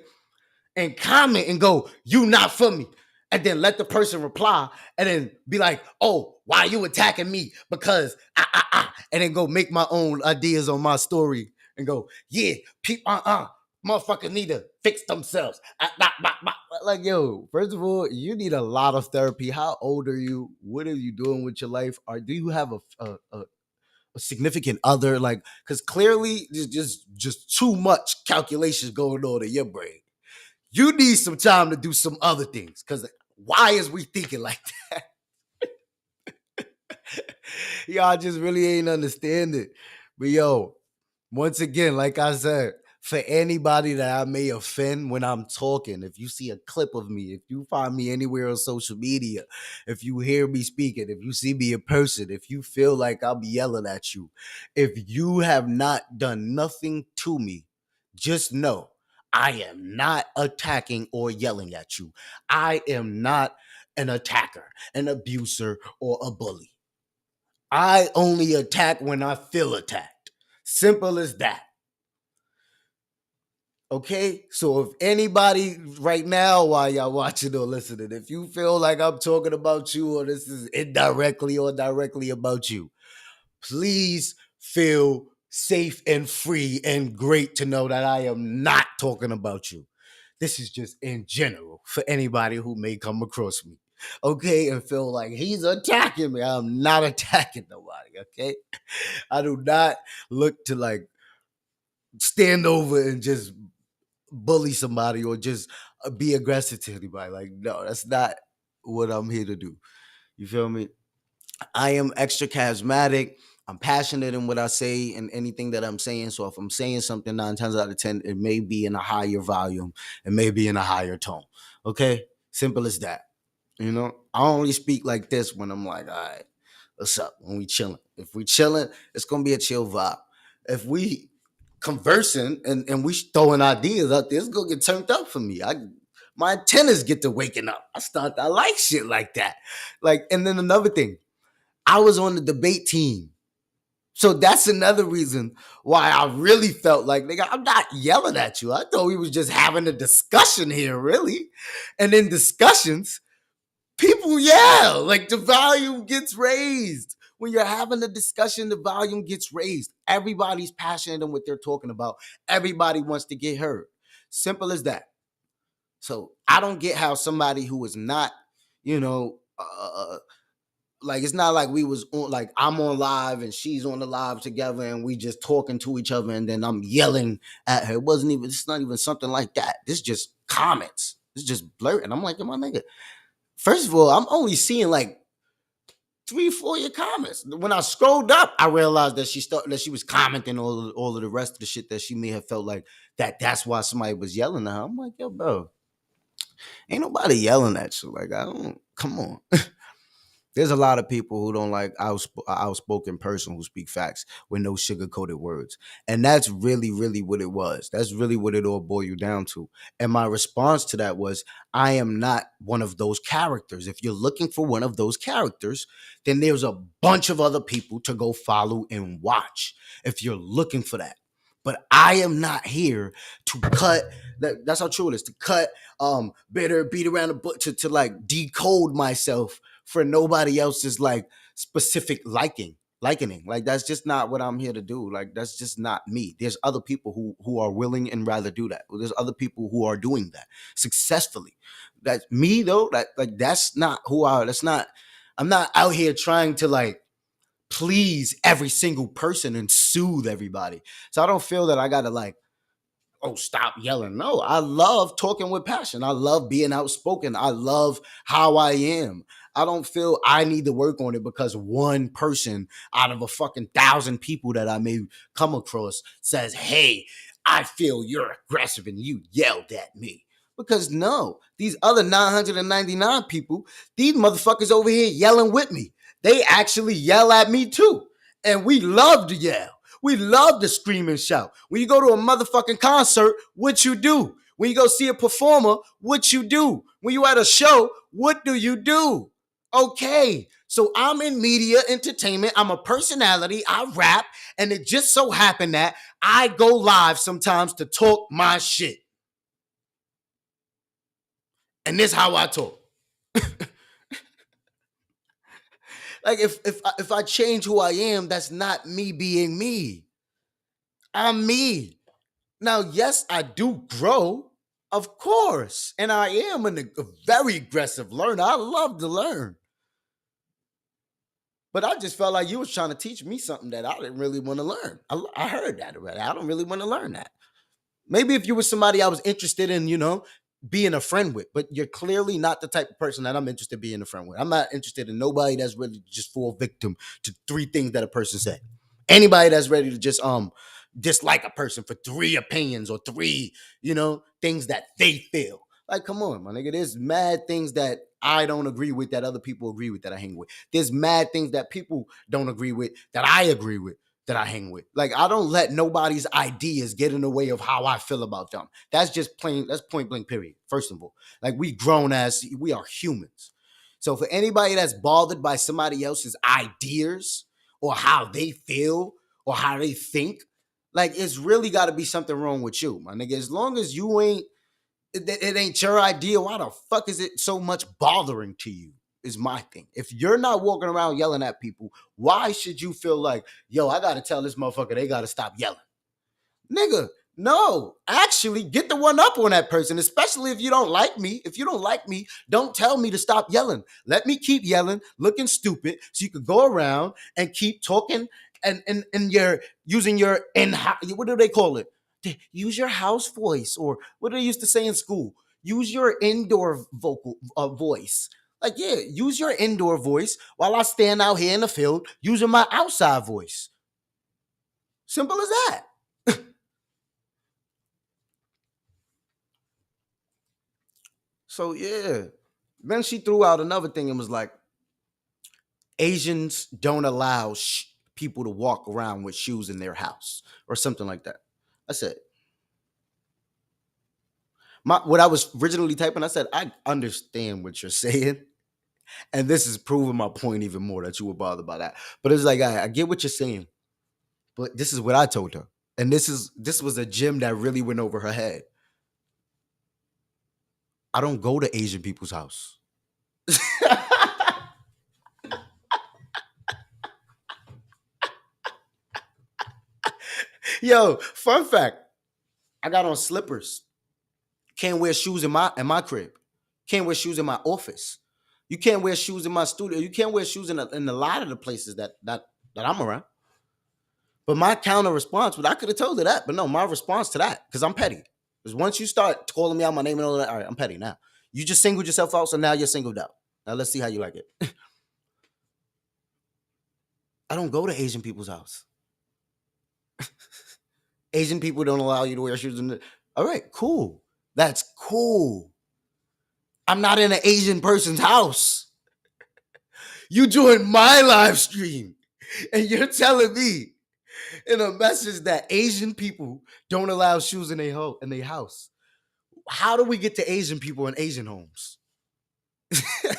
and comment and go, you not for me. And then let the person reply and then be like, oh, why are you attacking me? Because and then go make my own ideas on my story and go, yeah, motherfuckers need to fix themselves. Like, yo, first of all, you need a lot of therapy. How old are you? What are you doing with your life? Or do you have a significant other? Like, because clearly there's just too much calculations going on in your brain. You need some time to do some other things. Because why is we thinking like that? Y'all just really ain't understand it. But yo, once again, like I said, for anybody that I may offend when I'm talking, if you see a clip of me, if you find me anywhere on social media, if you hear me speaking, if you see me in person, if you feel like I'll be yelling at you, if you have not done nothing to me, just know I am not attacking or yelling at you. I am not an attacker, an abuser, or a bully. I only attack when I feel attacked. Simple as that. Okay, so if anybody right now, while y'all watching or listening, if you feel like I'm talking about you or this is indirectly or directly about you, please feel safe and free and great to know that I am not talking about you. This is just in general for anybody who may come across me. Okay, and feel like he's attacking me. I'm not attacking nobody. Okay, I do not look to like stand over and just bully somebody or just be aggressive to anybody. Like, no, that's not what I'm here to do. You feel me? I am extra charismatic. I'm passionate in what I say and anything that I'm saying. So if I'm saying something 9 times out of 10, it may be in a higher volume. It may be in a higher tone. Okay? Simple as that. I only speak like this when I'm like, all right, what's up? When we chilling. If we chilling, it's going to be a chill vibe. If we conversing and we throwing ideas out there, it's going to get turned up for me. My antennas get to waking up. I like shit like that. Like, and then another thing, I was on the debate team. So that's another reason why I really felt like, nigga, I'm not yelling at you. I thought we was just having a discussion here, really. And in discussions, people yell, like the volume gets raised. When you're having a discussion, the volume gets raised. Everybody's passionate in what they're talking about. Everybody wants to get heard. Simple as that. So I don't get how somebody who is not, like, it's not like we was on, like, I'm on live and she's on the live together and we just talking to each other and then I'm yelling at her. It's not even something like that. This is just comments. It's just blurting. I'm like, my nigga, first of all, I'm only seeing like 3-4 of your comments. When I scrolled up, I realized that she was commenting all of the rest of the shit that she may have felt like that's why somebody was yelling at her. I'm like, yo, bro, ain't nobody yelling at you. Like, I don't, come on. There's a lot of people who don't like outspoken person who speak facts with no sugar-coated words. And that's really, really what it was. That's really what it all boiled down to. And my response to that was, I am not one of those characters. If you're looking for one of those characters, then there's a bunch of other people to go follow and watch if you're looking for that. But I am not here to cut that's how true it is, to cut bitter, beat around the bush, to like decode myself for nobody else's like specific likening. Like, that's just not what I'm here to do. Like, that's just not me. There's other people who are willing and rather do that. There's other people who are doing that successfully. That's me though. That's not I'm not out here trying to like please every single person and soothe everybody. So I don't feel that I gotta like, oh, stop yelling. No, I love talking with passion. I love being outspoken. I love how I am. I don't feel I need to work on it because one person out of a fucking 1,000 people that I may come across says, hey, I feel you're aggressive and you yelled at me. Because no, these other 999 people, these motherfuckers over here yelling with me. They actually yell at me too. And we love to yell. We love to scream and shout. When you go to a motherfucking concert, what you do? When you go see a performer, what you do? When you at a show, what do you do? Okay, so I'm in media entertainment. I'm a personality. I rap. And it just so happened that I go live sometimes to talk my shit. And this is how I talk. Like if I change who I am, that's not me being me. I'm me. Now, yes, I do grow, of course. And I am a very aggressive learner. I love to learn. But I just felt like you was trying to teach me something that I didn't really want to learn. I heard that already. I don't really want to learn that. Maybe if you were somebody I was interested in, being a friend with, but you're clearly not the type of person that I'm interested in being a friend with. I'm not interested in nobody that's ready to just fall victim to three things that a person said. Anybody that's ready to just dislike a person for three opinions or three, things that they feel. Like, come on, my nigga. There's mad things that I don't agree with that other people agree with that I hang with. There's mad things that people don't agree with that I agree with that I hang with. Like, I don't let nobody's ideas get in the way of how I feel about them. That's point blank, period. First of all, like, we are humans. So for anybody that's bothered by somebody else's ideas or how they feel or how they think, like, it's really got to be something wrong with you, my nigga. As long as it ain't your idea, why the fuck is it so much bothering to you? Is my thing. If you're not walking around yelling at people, why should you feel like, yo, I gotta tell this motherfucker they gotta stop yelling? Nigga, no. Actually, get the one up on that person, especially if you don't like me. If you don't like me, don't tell me to stop yelling. Let me keep yelling, looking stupid, so you could go around and keep talking and you're using your what do they call it? Use your house voice, or what do they used to say in school? Use your indoor vocal voice. Like, yeah, use your indoor voice while I stand out here in the field using my outside voice. Simple as that. So, yeah. Then she threw out another thing and was like, Asians don't allow people to walk around with shoes in their house or something like that. I said, what I was originally typing, I said, I understand what you're saying. And this is proving my point even more that you were bothered by that. But it's like, I get what you're saying. But this is what I told her. And this was a gem that really went over her head. I don't go to Asian people's house. Yo, fun fact. I got on slippers. Can't wear shoes in my crib. Can't wear shoes in my office. You can't wear shoes in my studio. You can't wear shoes in a lot of the places that I'm around. But my counter response, I could have told her that, but no, my response to that, because I'm petty. Because once you start calling me out my name and all that, all right, I'm petty now. You just singled yourself out, so now you're singled out. Now let's see how you like it. I don't go to Asian people's house. Asian people don't allow you to wear shoes. All right, cool. That's cool. I'm not in an Asian person's house. You joined my live stream, and you're telling me in a message that Asian people don't allow shoes in their house. How do we get to Asian people in Asian homes? Because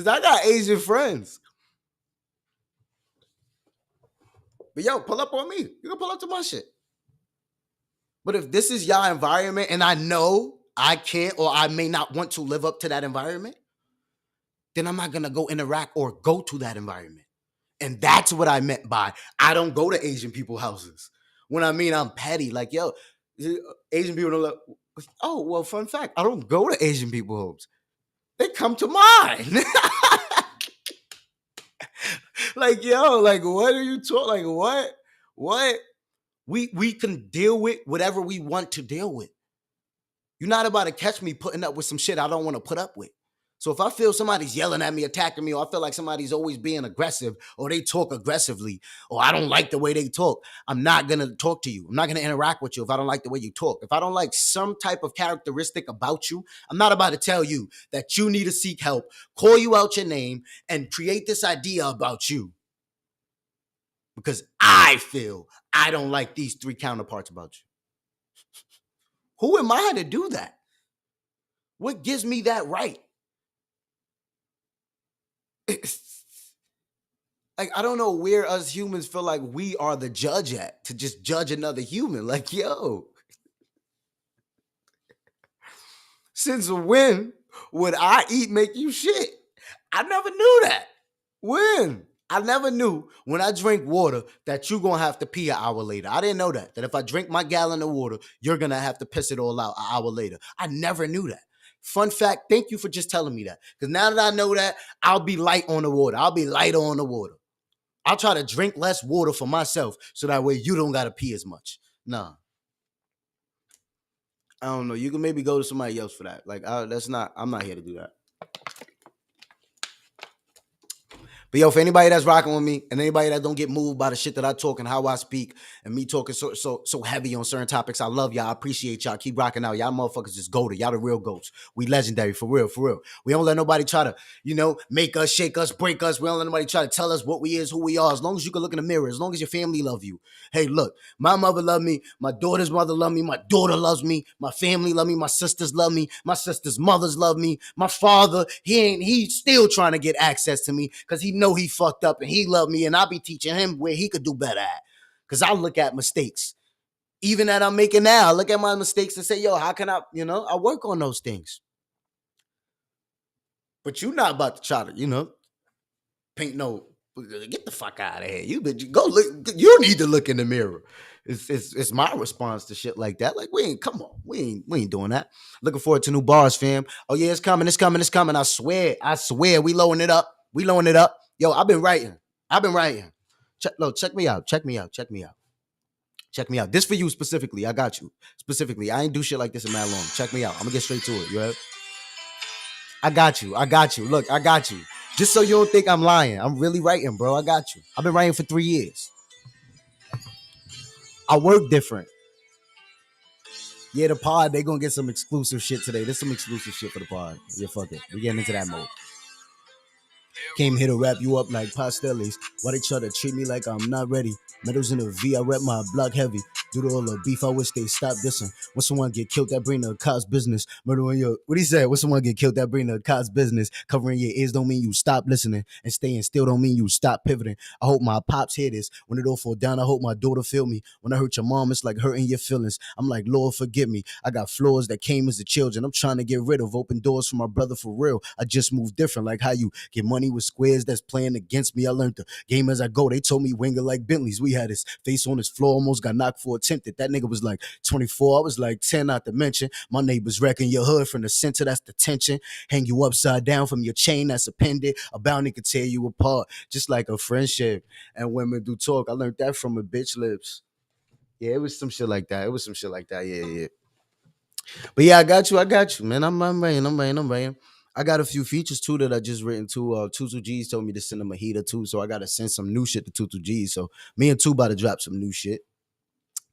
I got Asian friends. But yo, pull up on me. You can pull up to my shit. But if this is y'all environment and I know I can't or I may not want to live up to that environment, then I'm not going to go interact or go to that environment. And that's what I meant by I don't go to Asian people's houses. When I mean I'm petty, like, yo, Asian people don't look. Oh, well, fun fact, I don't go to Asian people's homes. They come to mine. Like, yo, like, what are you talking? Like, what? What? We can deal with whatever we want to deal with. You're not about to catch me putting up with some shit I don't want to put up with. So if I feel somebody's yelling at me, attacking me, or I feel like somebody's always being aggressive, or they talk aggressively, or I don't like the way they talk, I'm not going to talk to you. I'm not going to interact with you if I don't like the way you talk. If I don't like some type of characteristic about you, I'm not about to tell you that you need to seek help, call you out your name, and create this idea about you. Because I feel I don't like these three counterparts about you. Who am I to do that? What gives me that right? Like, I don't know where us humans feel like we are the judge at to just judge another human. Like, yo, since when would I eat make you shit? I never knew that. When? I never knew when I drink water that you're going to have to pee an hour later. I didn't know that. That if I drink my gallon of water, you're going to have to piss it all out an hour later. I never knew that. Fun fact, thank you for just telling me that. Because now that I know that, I'll be light on the water. I'll be lighter on the water. I'll try to drink less water for myself so that way you don't got to pee as much. Nah. I don't know. You can maybe go to somebody else for that. Like, I'm not here to do that. But yo, for anybody that's rocking with me and anybody that don't get moved by the shit that I talk and how I speak and me talking so heavy on certain topics, I love y'all. I appreciate y'all. Keep rocking out. Y'all motherfuckers just goated. Y'all the real goats. We legendary, for real, for real. We don't let nobody try to, make us, shake us, break us. We don't let nobody try to tell us what we is, who we are. As long as you can look in the mirror, as long as your family love you. Hey, look, my mother love me. My daughter's mother love me. My daughter loves me. My family love me. My sisters love me. My sisters' mothers love me. My father, he's still trying to get access to me because he know he fucked up and he loved me, and I'll be teaching him where he could do better at. Because I look at mistakes, even that I'm making now. I look at my mistakes and say, yo, how can I work on those things. But you're not about to try to, paint get the fuck out of here. You go look. You need to look in the mirror. It's my response to shit like that. Like, come on. We ain't doing that. Looking forward to new bars, fam. Oh yeah, it's coming. I swear. We lowering it up. Yo, I've been writing. Check me out. This for you specifically. I got you. Specifically. I ain't do shit like this in that long. Check me out. I'm gonna get straight to it. You heard? I got you. Look, I got you. Just so you don't think I'm lying. I'm really writing, bro. I got you. I've been writing for 3 years. I work different. Yeah, the pod, they gonna get some exclusive shit today. There's some exclusive shit for the pod. Yeah, fuck it. We're getting into that mode. Came here to wrap you up like pasteles. Why they try to treat me like I'm not ready? Medals in a V, I rep my block heavy. Due to all the beef, I wish they stop dissing. When someone get killed, that bring the cops business. Murdering your, what he said? When someone get killed, that bring the cops business. Covering your ears don't mean you stop listening. And staying still don't mean you stop pivoting. I hope my pops hear this. When it all fall down, I hope my daughter feel me. When I hurt your mom, it's like hurting your feelings. I'm like, Lord, forgive me. I got flaws that came as a children. I'm trying to get rid of, open doors for my brother for real. I just moved different, like how you get money with squares that's playing against me. I learned the game as I go. They told me winger like Bentleys. We had his face on his floor, almost got knocked for attempted. That nigga was like 24. I was like 10, not to mention. My neighbors wrecking your hood from the center, that's the tension. Hang you upside down from your chain that's appended. A bounty could tear you apart, just like a friendship. And women do talk. I learned that from a bitch lips. Yeah, it was some shit like that. Yeah. But yeah, I got you, man. I'm writing. I got a few features too that I just written too. Tutu G's told me to send him a heater too, so I gotta send some new shit to Tutu G's. So me and Two about to drop some new shit.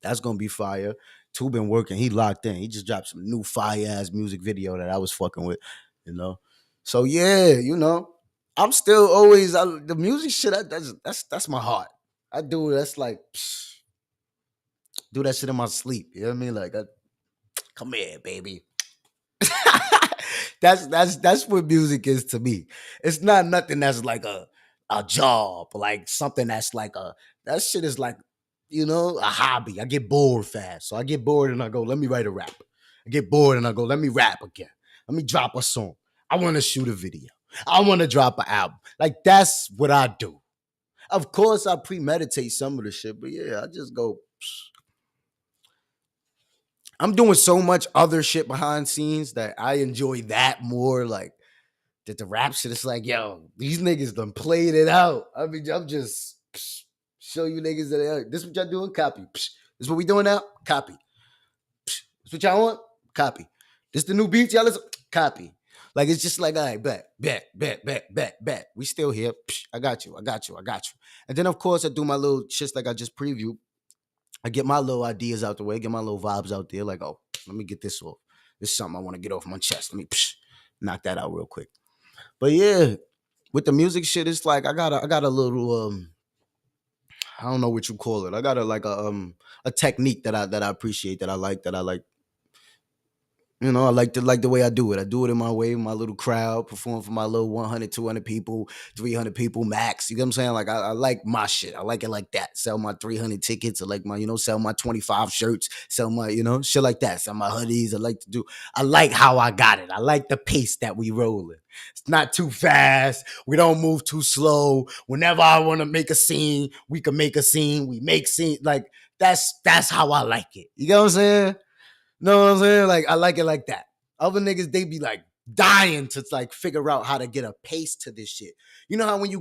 That's gonna be fire. Two been working. He locked in. He just dropped some new fire ass music video that I was fucking with, you know. So yeah, I'm still always the music shit. That's my heart. I do that's like do that shit in my sleep. You know what I mean? Like, come here, baby. That's what music is to me. It's not nothing that's like a job, like something that's like that shit is like, a hobby. I get bored fast. So I get bored and I go, let me write a rap. I get bored and I go, let me rap again. Let me drop a song. I want to shoot a video. I want to drop an album. Like, that's what I do. Of course, I premeditate some of the shit, but yeah, I just go. I'm doing so much other shit behind scenes that I enjoy that more. Like, that the rap shit is like, yo, these niggas done played it out. I mean, I'm just show you niggas that this what y'all doing? Copy. This what we doing now? Copy. This what y'all want? Copy. This the new beats y'all listen? Copy. Like it's just like, all right, bet. We still here. Psh, I got you. And then of course I do my little shits like I just previewed. I get my little ideas out the way, get my little vibes out there. Like, oh, let me get this off. This is something I want to get off my chest. Let me knock that out real quick. But yeah, with the music shit, it's like I got a little I don't know what you call it. I got a technique that I appreciate, that I like. You know, I like the way I do it. I do it in my way, my little crowd, perform for my little 100, 200 people, 300 people max. You know what I'm saying? Like, I like my shit. I like it like that. Sell my 300 tickets. I like my, sell my 25 shirts, sell my, shit like that. Sell my hoodies. I like how I got it. I like the pace that we rolling. It's not too fast. We don't move too slow. Whenever I want to make a scene, we can make a scene. We make scene. Like, that's how I like it. You know what I'm saying? Know what I'm saying? Like, I like it like that. Other niggas, they be like dying to like figure out how to get a pace to this shit. You know how when you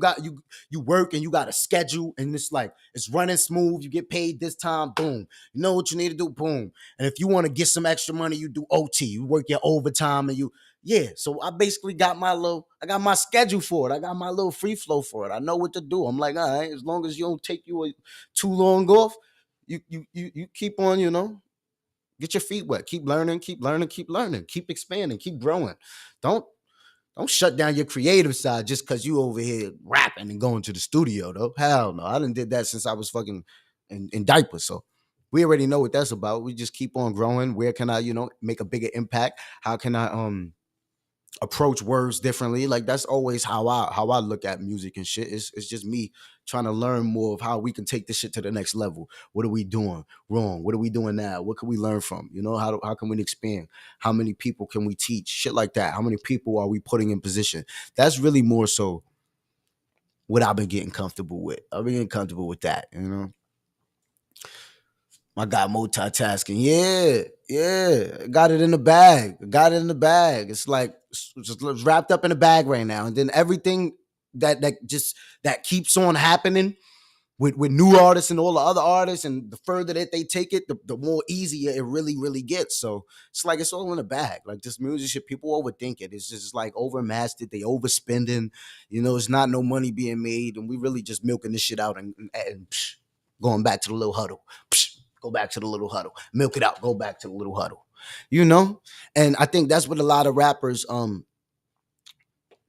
work and you got a schedule and it's like it's running smooth, you get paid this time, boom. You know what you need to do, boom. And if you want to get some extra money, you do OT, you work your overtime and yeah. So I basically I got my schedule for it. I got my little free flow for it. I know what to do. I'm like, all right, as long as you don't take too long off, you keep on, get your feet wet. Keep learning, keep expanding, keep growing. Don't don't shut down your creative side just because you over here rapping and going to the studio, though. Hell no. I done did that since I was fucking in diapers. So we already know what that's about. We just keep on growing. Where can I, make a bigger impact? How can I approach words differently? Like that's always how I look at music and shit. It's just me trying to learn more of how we can take this shit to the next level. What are we doing wrong? What are we doing now? What can we learn from? How can we expand? How many people can we teach? Shit like that. How many people are we putting in position? That's really more so what I've been getting comfortable with. I've been getting comfortable with that. I got multitasking. Yeah, yeah. Got it in the bag. Got it in the bag. It's like it's just wrapped up in a bag right now. And then everything that keeps on happening with new artists and all the other artists, and the further that they take it, the more easier it really, really gets. So it's like it's all in a bag. Like this music shit, people overthink it. It's just like overmastered. They overspending. It's not no money being made, and we really just milking this shit out and going back to the little huddle. Go back to the little huddle. Milk it out. Go back to the little huddle. And I think that's what a lot of rappers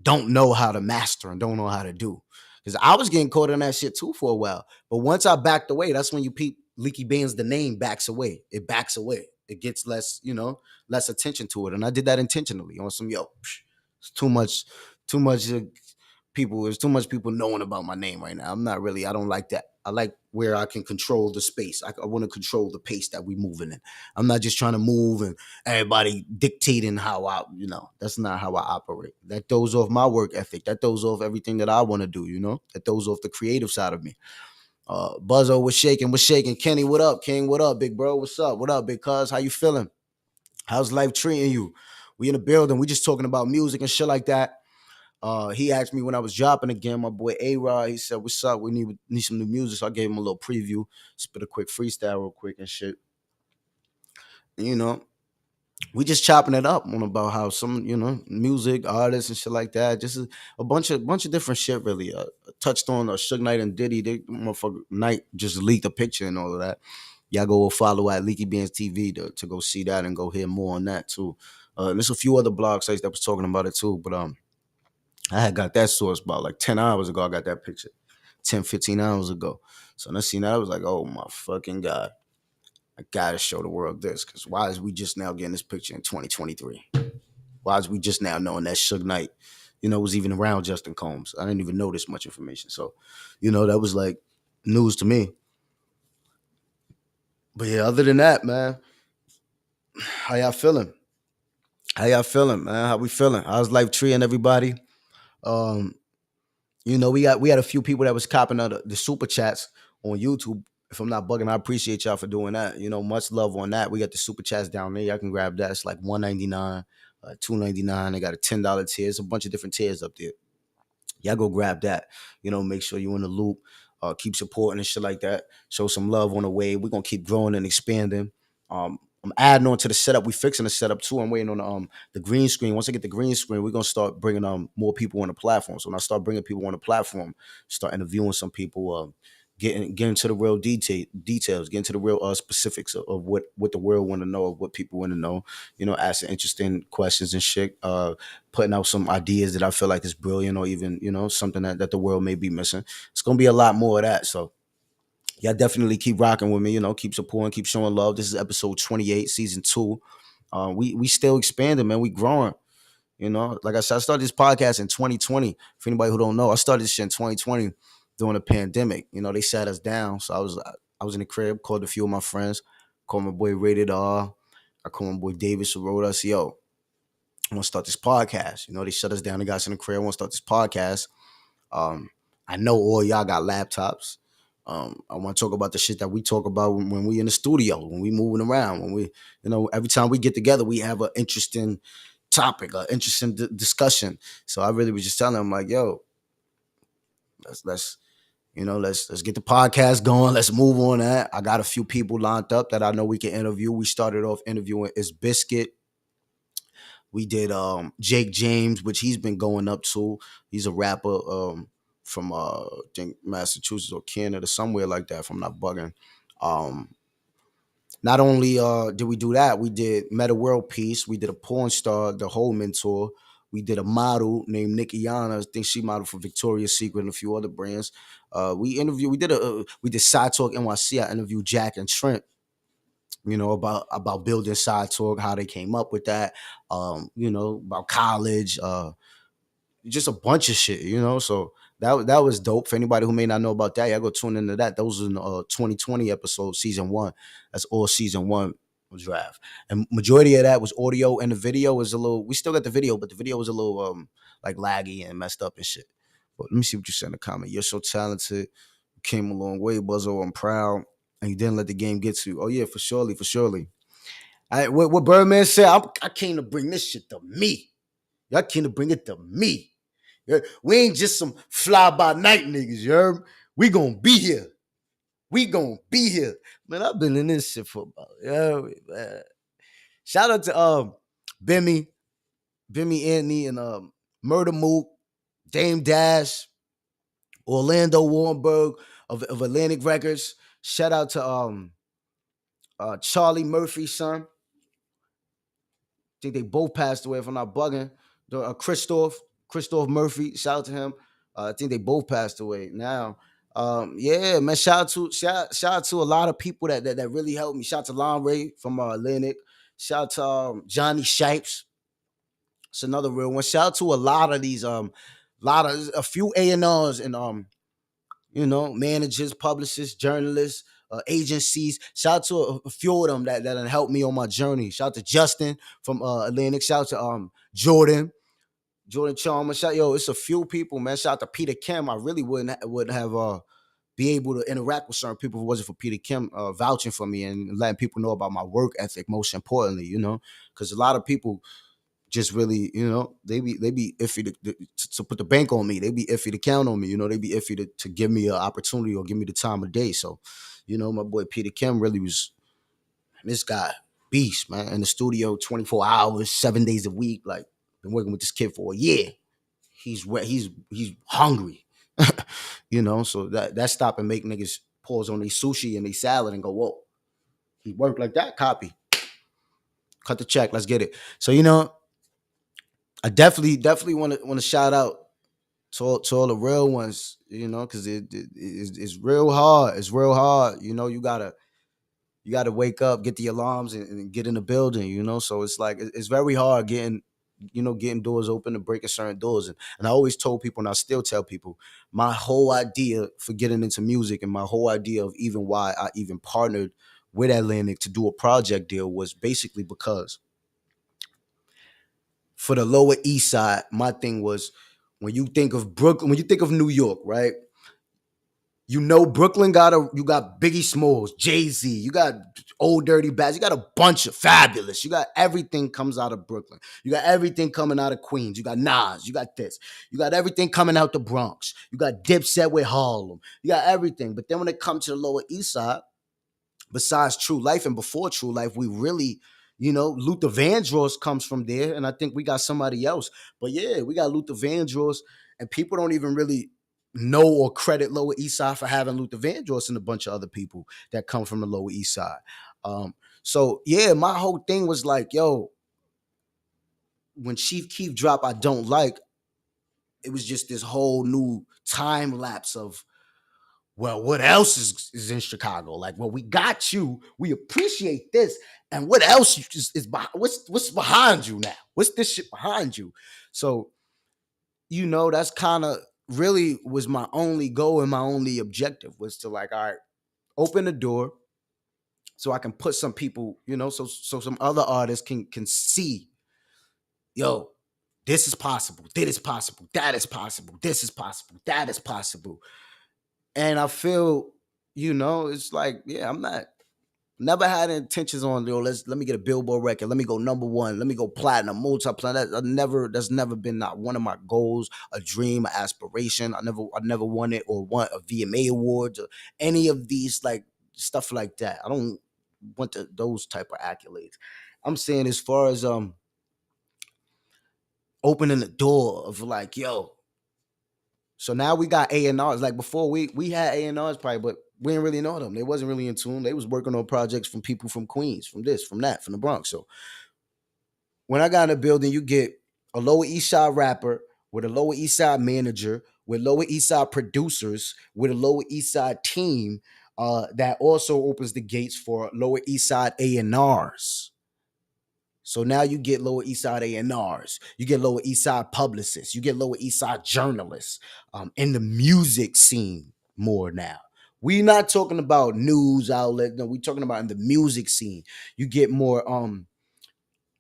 don't know how to master and don't know how to do. Because I was getting caught in that shit too for a while. But once I backed away, that's when you peep Leaky Bands, the name backs away. It backs away. It gets less attention to it. And I did that intentionally on some, it's too much people. There's too much people knowing about my name right now. I don't like that. I like where I can control the space. I want to control the pace that we moving in. I'm not just trying to move and everybody dictating how that's not how I operate. That throws off my work ethic. That throws off everything that I want to do, That throws off the creative side of me. Buzzo was shaking. Kenny, what up? King, what up, big bro? What's up? What up, big cuz? How you feeling? How's life treating you? We in the building. We just talking about music and shit like that. He asked me when I was dropping again, my boy A-Rod, he said, what's up? We need some new music. So I gave him a little preview, spit a quick freestyle real quick and shit. And, we just chopping it up on about how some, music, artists and shit like that. Just a bunch of different shit really. Touched on SUGE Knight and Diddy. They motherfucker Knight just leaked a picture and all of that. Y'all go follow at Leaky Bands TV to go see that and go hear more on that too. There's a few other blog sites that was talking about it too, but I had got that source about like 10 hours ago. I got that picture 10, 15 hours ago. So when I seen that, I was like, oh my fucking God. I gotta show the world this. Because why is we just now getting this picture in 2023? Why is we just now knowing that SUGE Knight, was even around Justin Combs? I didn't even know this much information. So, that was like news to me. But yeah, other than that, man, how y'all feeling? How y'all feeling, man? How we feeling? How's life treating everybody? Um, we had a few people that was copping out the super chats on YouTube. If I'm not bugging, I appreciate y'all for doing that. Much love on that. We got the super chats down there. Y'all can grab that. It's like $1.99, $2.99. They got a $10 tier. There's a bunch of different tiers up there. Y'all go grab that. Make sure you in the loop. Keep supporting and shit like that. Show some love on the way. We're gonna keep growing and expanding. I'm adding on to the setup. We fixing the setup too. I'm waiting on the green screen. Once I get the green screen, we're gonna start bringing more people on the platform. So when I start bringing people on the platform, start interviewing some people, getting to the real details, getting to the real specifics of what the world want to know, of what people want to know. Asking interesting questions and shit. Putting out some ideas that I feel like is brilliant, or even something that the world may be missing. It's gonna be a lot more of that. So yeah, definitely keep rocking with me. Keep supporting, keep showing love. This is episode 28, season 2. We still expanding, man. We growing. Like I said, I started this podcast in 2020. For anybody who don't know, I started this shit in 2020 during the pandemic. They sat us down, so I was in the crib, called a few of my friends, called my boy Rated R. I called my boy Davis who wrote us, yo, I want to start this podcast. They shut us down. They got us in the crib. I want to start this podcast. Um, I know all y'all got laptops. I want to talk about the shit that we talk about when we in the studio, when we moving around, when we, every time we get together, we have an interesting topic, an interesting discussion. So I really was just telling them like, yo, let's let's get the podcast going. Let's move on that. I got a few people lined up that I know we can interview. We started off interviewing Is Biscuit. We did Jake James, which he's been going up to. He's a rapper from I think Massachusetts or Canada, somewhere like that, if I'm not bugging. Um, Not only did we do that, we did Meta World Peace. We did a porn star, the whole mentor. We did a model named Nikki Yana. I think she modeled for Victoria's Secret and a few other brands. We did Side Talk NYC. I interviewed Jack and Trent, about building Side Talk, how they came up with that, about college, just a bunch of shit, So that was dope. For anybody who may not know about that, y'all go tune into that. Those was in 2020 episode, season 1. That's all season 1 draft. And majority of that was audio, and the video was a little. We still got the video, but the video was a little like laggy and messed up and shit. But let me see what you said in the comment. You're so talented. You came a long way, Buzzo. I'm proud. And you didn't let the game get to you. Oh yeah, for surely, for surely. What Birdman said, I came to bring this shit to me. Y'all came to bring it to me. We ain't just some fly by night niggas, you heard? We gonna be here. We gonna be here. Man, I've been in this shit for about, man. Shout out to Bimmy Anthony, and Murder Mook, Dame Dash, Orlando Warnberg of Atlantic Records. Shout out to Charlie Murphy's son. I think they both passed away, if I'm not bugging. Christoph Murphy, shout out to him. I think they both passed away now. Yeah, man. Shout out to a lot of people that really helped me. Shout out to Lon Ray from Atlantic. Shout out to Johnny Shipes. It's another real one. Shout out to a lot of these a few A&Rs and managers, publicists, journalists, agencies. Shout out to a few of them that helped me on my journey. Shout out to Justin from Atlantic. Shout out to Jordan Chalmers. It's a few people, man. Shout out to Peter Kim. I really wouldn't have be able to interact with certain people if it wasn't for Peter Kim vouching for me and letting people know about my work ethic. Most importantly, because a lot of people just really, they be iffy to put the bank on me. They be iffy to count on me. They be iffy to give me an opportunity or give me the time of day. So, my boy Peter Kim really was, this guy, beast, man. In the studio 24 hours, 7 days a week. Like, been working with this kid for a year. He's hungry. So that stop and make niggas pause on their sushi and their salad and go, whoa, he worked like that? Copy. Cut the check. Let's get it. So, I definitely want to shout out to all the real ones, because it's real hard. It's real hard. You gotta wake up, get the alarms, and get in the building. So it's like it's very hard getting doors open and breaking certain doors. And I always told people, and I still tell people, my whole idea for getting into music and my whole idea of even why I even partnered with Atlantic to do a project deal was basically because for the Lower East Side, my thing was, when you think of Brooklyn, when you think of New York, right? Brooklyn you got Biggie Smalls, Jay-Z, you got Old Dirty Bastard, you got a bunch of Fabulous. You got everything comes out of Brooklyn. You got everything coming out of Queens. You got Nas, you got this. You got everything coming out the Bronx. You got Dipset with Harlem. You got everything. But then when it comes to the Lower East Side, besides True Life and before True Life, we really, Luther Vandross comes from there, and I think we got somebody else. But yeah, we got Luther Vandross, and people don't even really know or credit Lower East Side for having Luther Vandross and a bunch of other people that come from the Lower East Side. So yeah, my whole thing was like, yo, when Chief Keef dropped, I Don't Like, it was just this whole new time lapse of, well, what else is in Chicago? Like, well, we got you. We appreciate this. And what else is behind, what's behind you now? What's this shit behind you? So, that's kind of really was my only goal and my only objective was to like, all right, open the door so I can put some people, so some other artists can see, yo, this is possible. That is possible. That is possible. This is possible. That is possible. And I feel, it's like, yeah, I'm not never had intentions on, let me get a Billboard record, let me go number one, let me go platinum, multi-platinum. That's never been not one of my goals, a dream, an aspiration. I never wanted or want a VMA awards or any of these like stuff like that. I don't want those type of accolades. I'm saying as far as opening the door of like, yo, so now we got A&Rs. Like before, we had A&Rs probably, but we didn't really know them. They wasn't really in tune. They was working on projects from people from Queens, from this, from that, from the Bronx. So when I got in the building, you get a Lower East Side rapper with a Lower East Side manager, with Lower East Side producers, with a Lower East Side team that also opens the gates for Lower East Side A&Rs. So now you get Lower East Side A&Rs, you get Lower East Side publicists, you get Lower East Side journalists in the music scene more now. We not talking about news outlet. No, we talking about in the music scene. You get more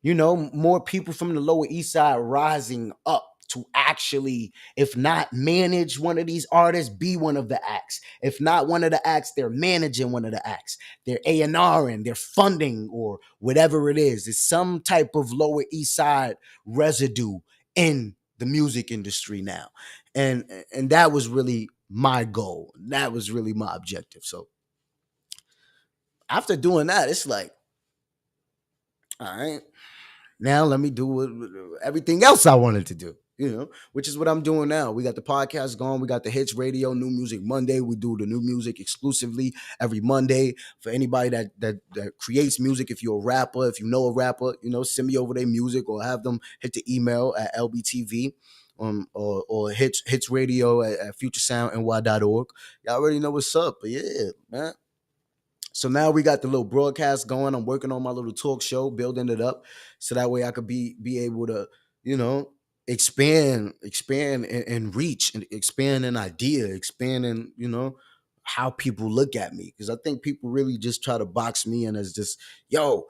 more people from the Lower East Side rising up to actually, if not manage one of these artists, be one of the acts. If not one of the acts, they're managing one of the acts. They're A&Ring, they're funding or whatever it is. It's some type of Lower East Side residue in the music industry now. And that was really my goal. That was really my objective. So after doing that, it's like, all right, now let me do everything else I wanted to do, which is what I'm doing now. We got the podcast going. We got the Hits Radio, New Music Monday. We do the new music exclusively every Monday for anybody that creates music. If you're a rapper, if you know a rapper, send me over their music or have them hit the email at LBTV. Or hits radio at futuresoundny.org. Y'all already know what's up. But yeah, man. So now we got the little broadcast going. I'm working on my little talk show, building it up, so that way I could be able to, expand and reach and expand an idea, expand in, how people look at me. Because I think people really just try to box me in as just, yo,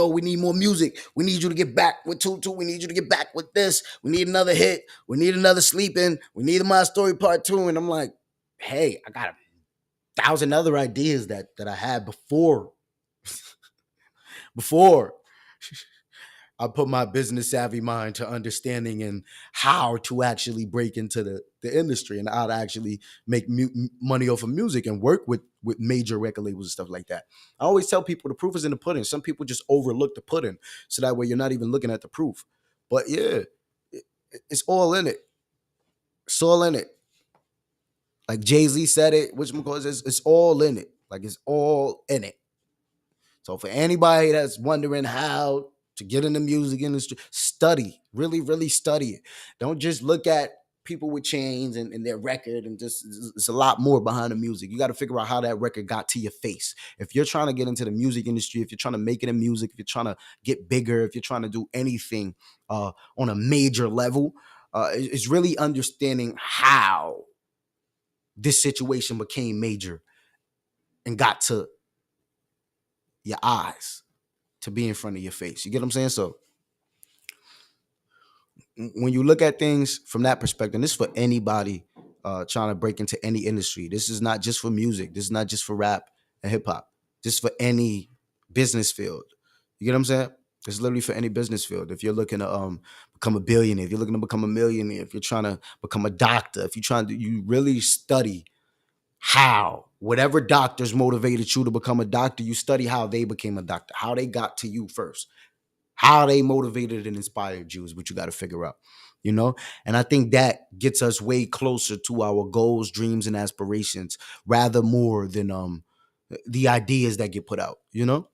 we need more music. We need you to get back with Tutu. We need you to get back with this. We need another hit. We need another sleeping. We need My Story Part 2. And I'm like, hey, I got 1,000 other ideas that I had before I put my business savvy mind to understanding and how to actually break into the industry and how to actually make money off of music and work with major record labels and stuff like that. I always tell people the proof is in the pudding. Some people just overlook the pudding, so that way you're not even looking at the proof. But yeah, it's all in it. It's all in it. Like Jay-Z said it, which because it's all in it. Like it's all in it. So for anybody that's wondering how to get in the music industry, study. Really, really study it. Don't just look at people with chains and their record and just, it's a lot more behind the music. You got to figure out how that record got to your face. If you're trying to get into the music industry, if you're trying to make it in music, if you're trying to get bigger, if you're trying to do anything on a major level, it's really understanding how this situation became major and got to your eyes, to be in front of your face. You get what I'm saying? So when you look at things from that perspective, this is for anybody trying to break into any industry. This is not just for music. This is not just for rap and hip hop. This is for any business field. You get what I'm saying? It's literally for any business field. If you're looking to become a billionaire, if you're looking to become a millionaire, if you're trying to become a doctor, if you're trying to, you really study How? Whatever doctors motivated you to become a doctor, you study how they became a doctor, how they got to you first, how they motivated and inspired you is what you got to figure out, you know? And I think that gets us way closer to our goals, dreams, and aspirations, rather more than the ideas that get put out, you know?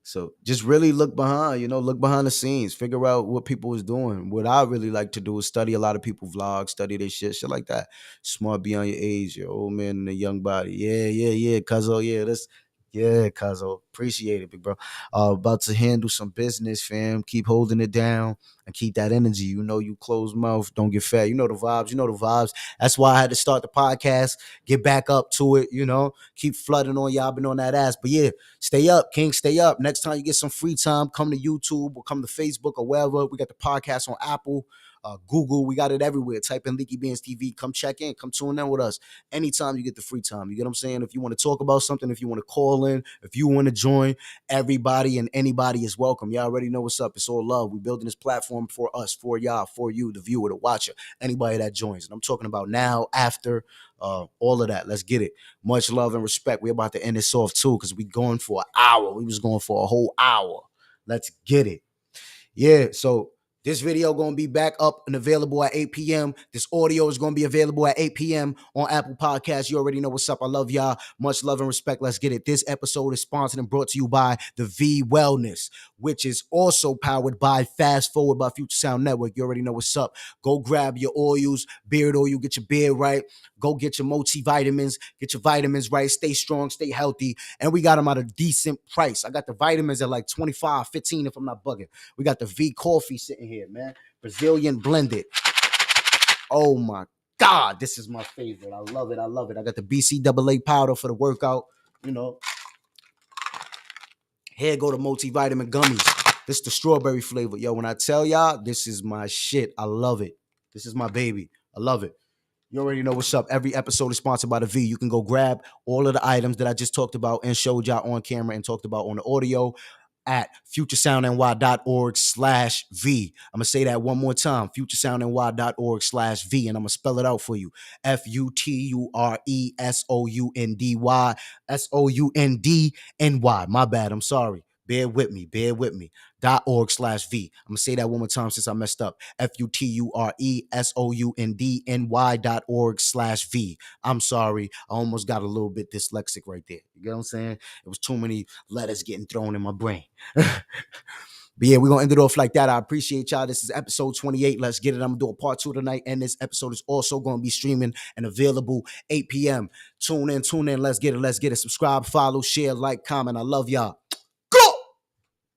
So just really look behind, look behind the scenes, figure out what people is doing. What I really like to do is study a lot of people vlogs, study their shit like that. Smart beyond your age, your old man in a young body. Yeah, cuzzo. Yeah, cuzzo. Appreciate it, big bro. About to handle some business, fam. Keep holding it down and keep that energy. You closed mouth, don't get fat. You know the vibes. That's why I had to start the podcast, get back up to it, keep flooding on y'all, been on that ass. But yeah, stay up, King. Stay up. Next time you get some free time, come to YouTube or come to Facebook or wherever. We got the podcast on Apple, Google. We got it everywhere. Type in Leaky Bands TV. Come check in. Come tune in with us anytime you get the free time. You get what I'm saying? If you want to talk about something, if you want to call in, if you want to join, everybody and anybody is welcome. Y'all already know what's up. It's all love. We're building this platform for us, for y'all, for you, the viewer, the watcher, anybody that joins. And I'm talking about now, after, all of that. Let's get it. Much love and respect. We're about to end this off too, because we going for an hour. We was going for a whole hour. Let's get it. Yeah, so this video going to be back up and available at 8 p.m. This audio is going to be available at 8 p.m. on Apple Podcasts. You already know what's up. I love y'all. Much love and respect. Let's get it. This episode is sponsored and brought to you by the V Wellness, which is also powered by Fast Forward by Future Sound Network. You already know what's up. Go grab your oils, beard oil, get your beard right. Go get your multivitamins, get your vitamins right. Stay strong, stay healthy. And we got them at a decent price. I got the vitamins at like 25, 15 if I'm not bugging. We got the V coffee sitting here, man. Brazilian blended. Oh my God, this is my favorite. I love it. I got the BCAA powder for the workout. Here go the multivitamin gummies. This is the strawberry flavor. Yo, when I tell y'all, this is my shit. I love it. This is my baby. I love it. You already know what's up. Every episode is sponsored by the V. You can go grab all of the items that I just talked about and showed y'all on camera and talked about on the audio at futuresoundny.org/V. I'm going to say that one more time, futuresoundny.org/V, and I'm going to spell it out for you. FUTURESOUNDY. My bad. I'm sorry. Bear with me. .org/V. I'm going to say that one more time since I messed up. FUTURESOUNDNY.org/V. I'm sorry. I almost got a little bit dyslexic right there. You get what I'm saying? It was too many letters getting thrown in my brain. But yeah, we're going to end it off like that. I appreciate y'all. This is episode 28. Let's get it. I'm going to do a part 2 tonight. And this episode is also going to be streaming and available 8 p.m. Tune in. Let's get it. Subscribe, follow, share, like, comment. I love y'all.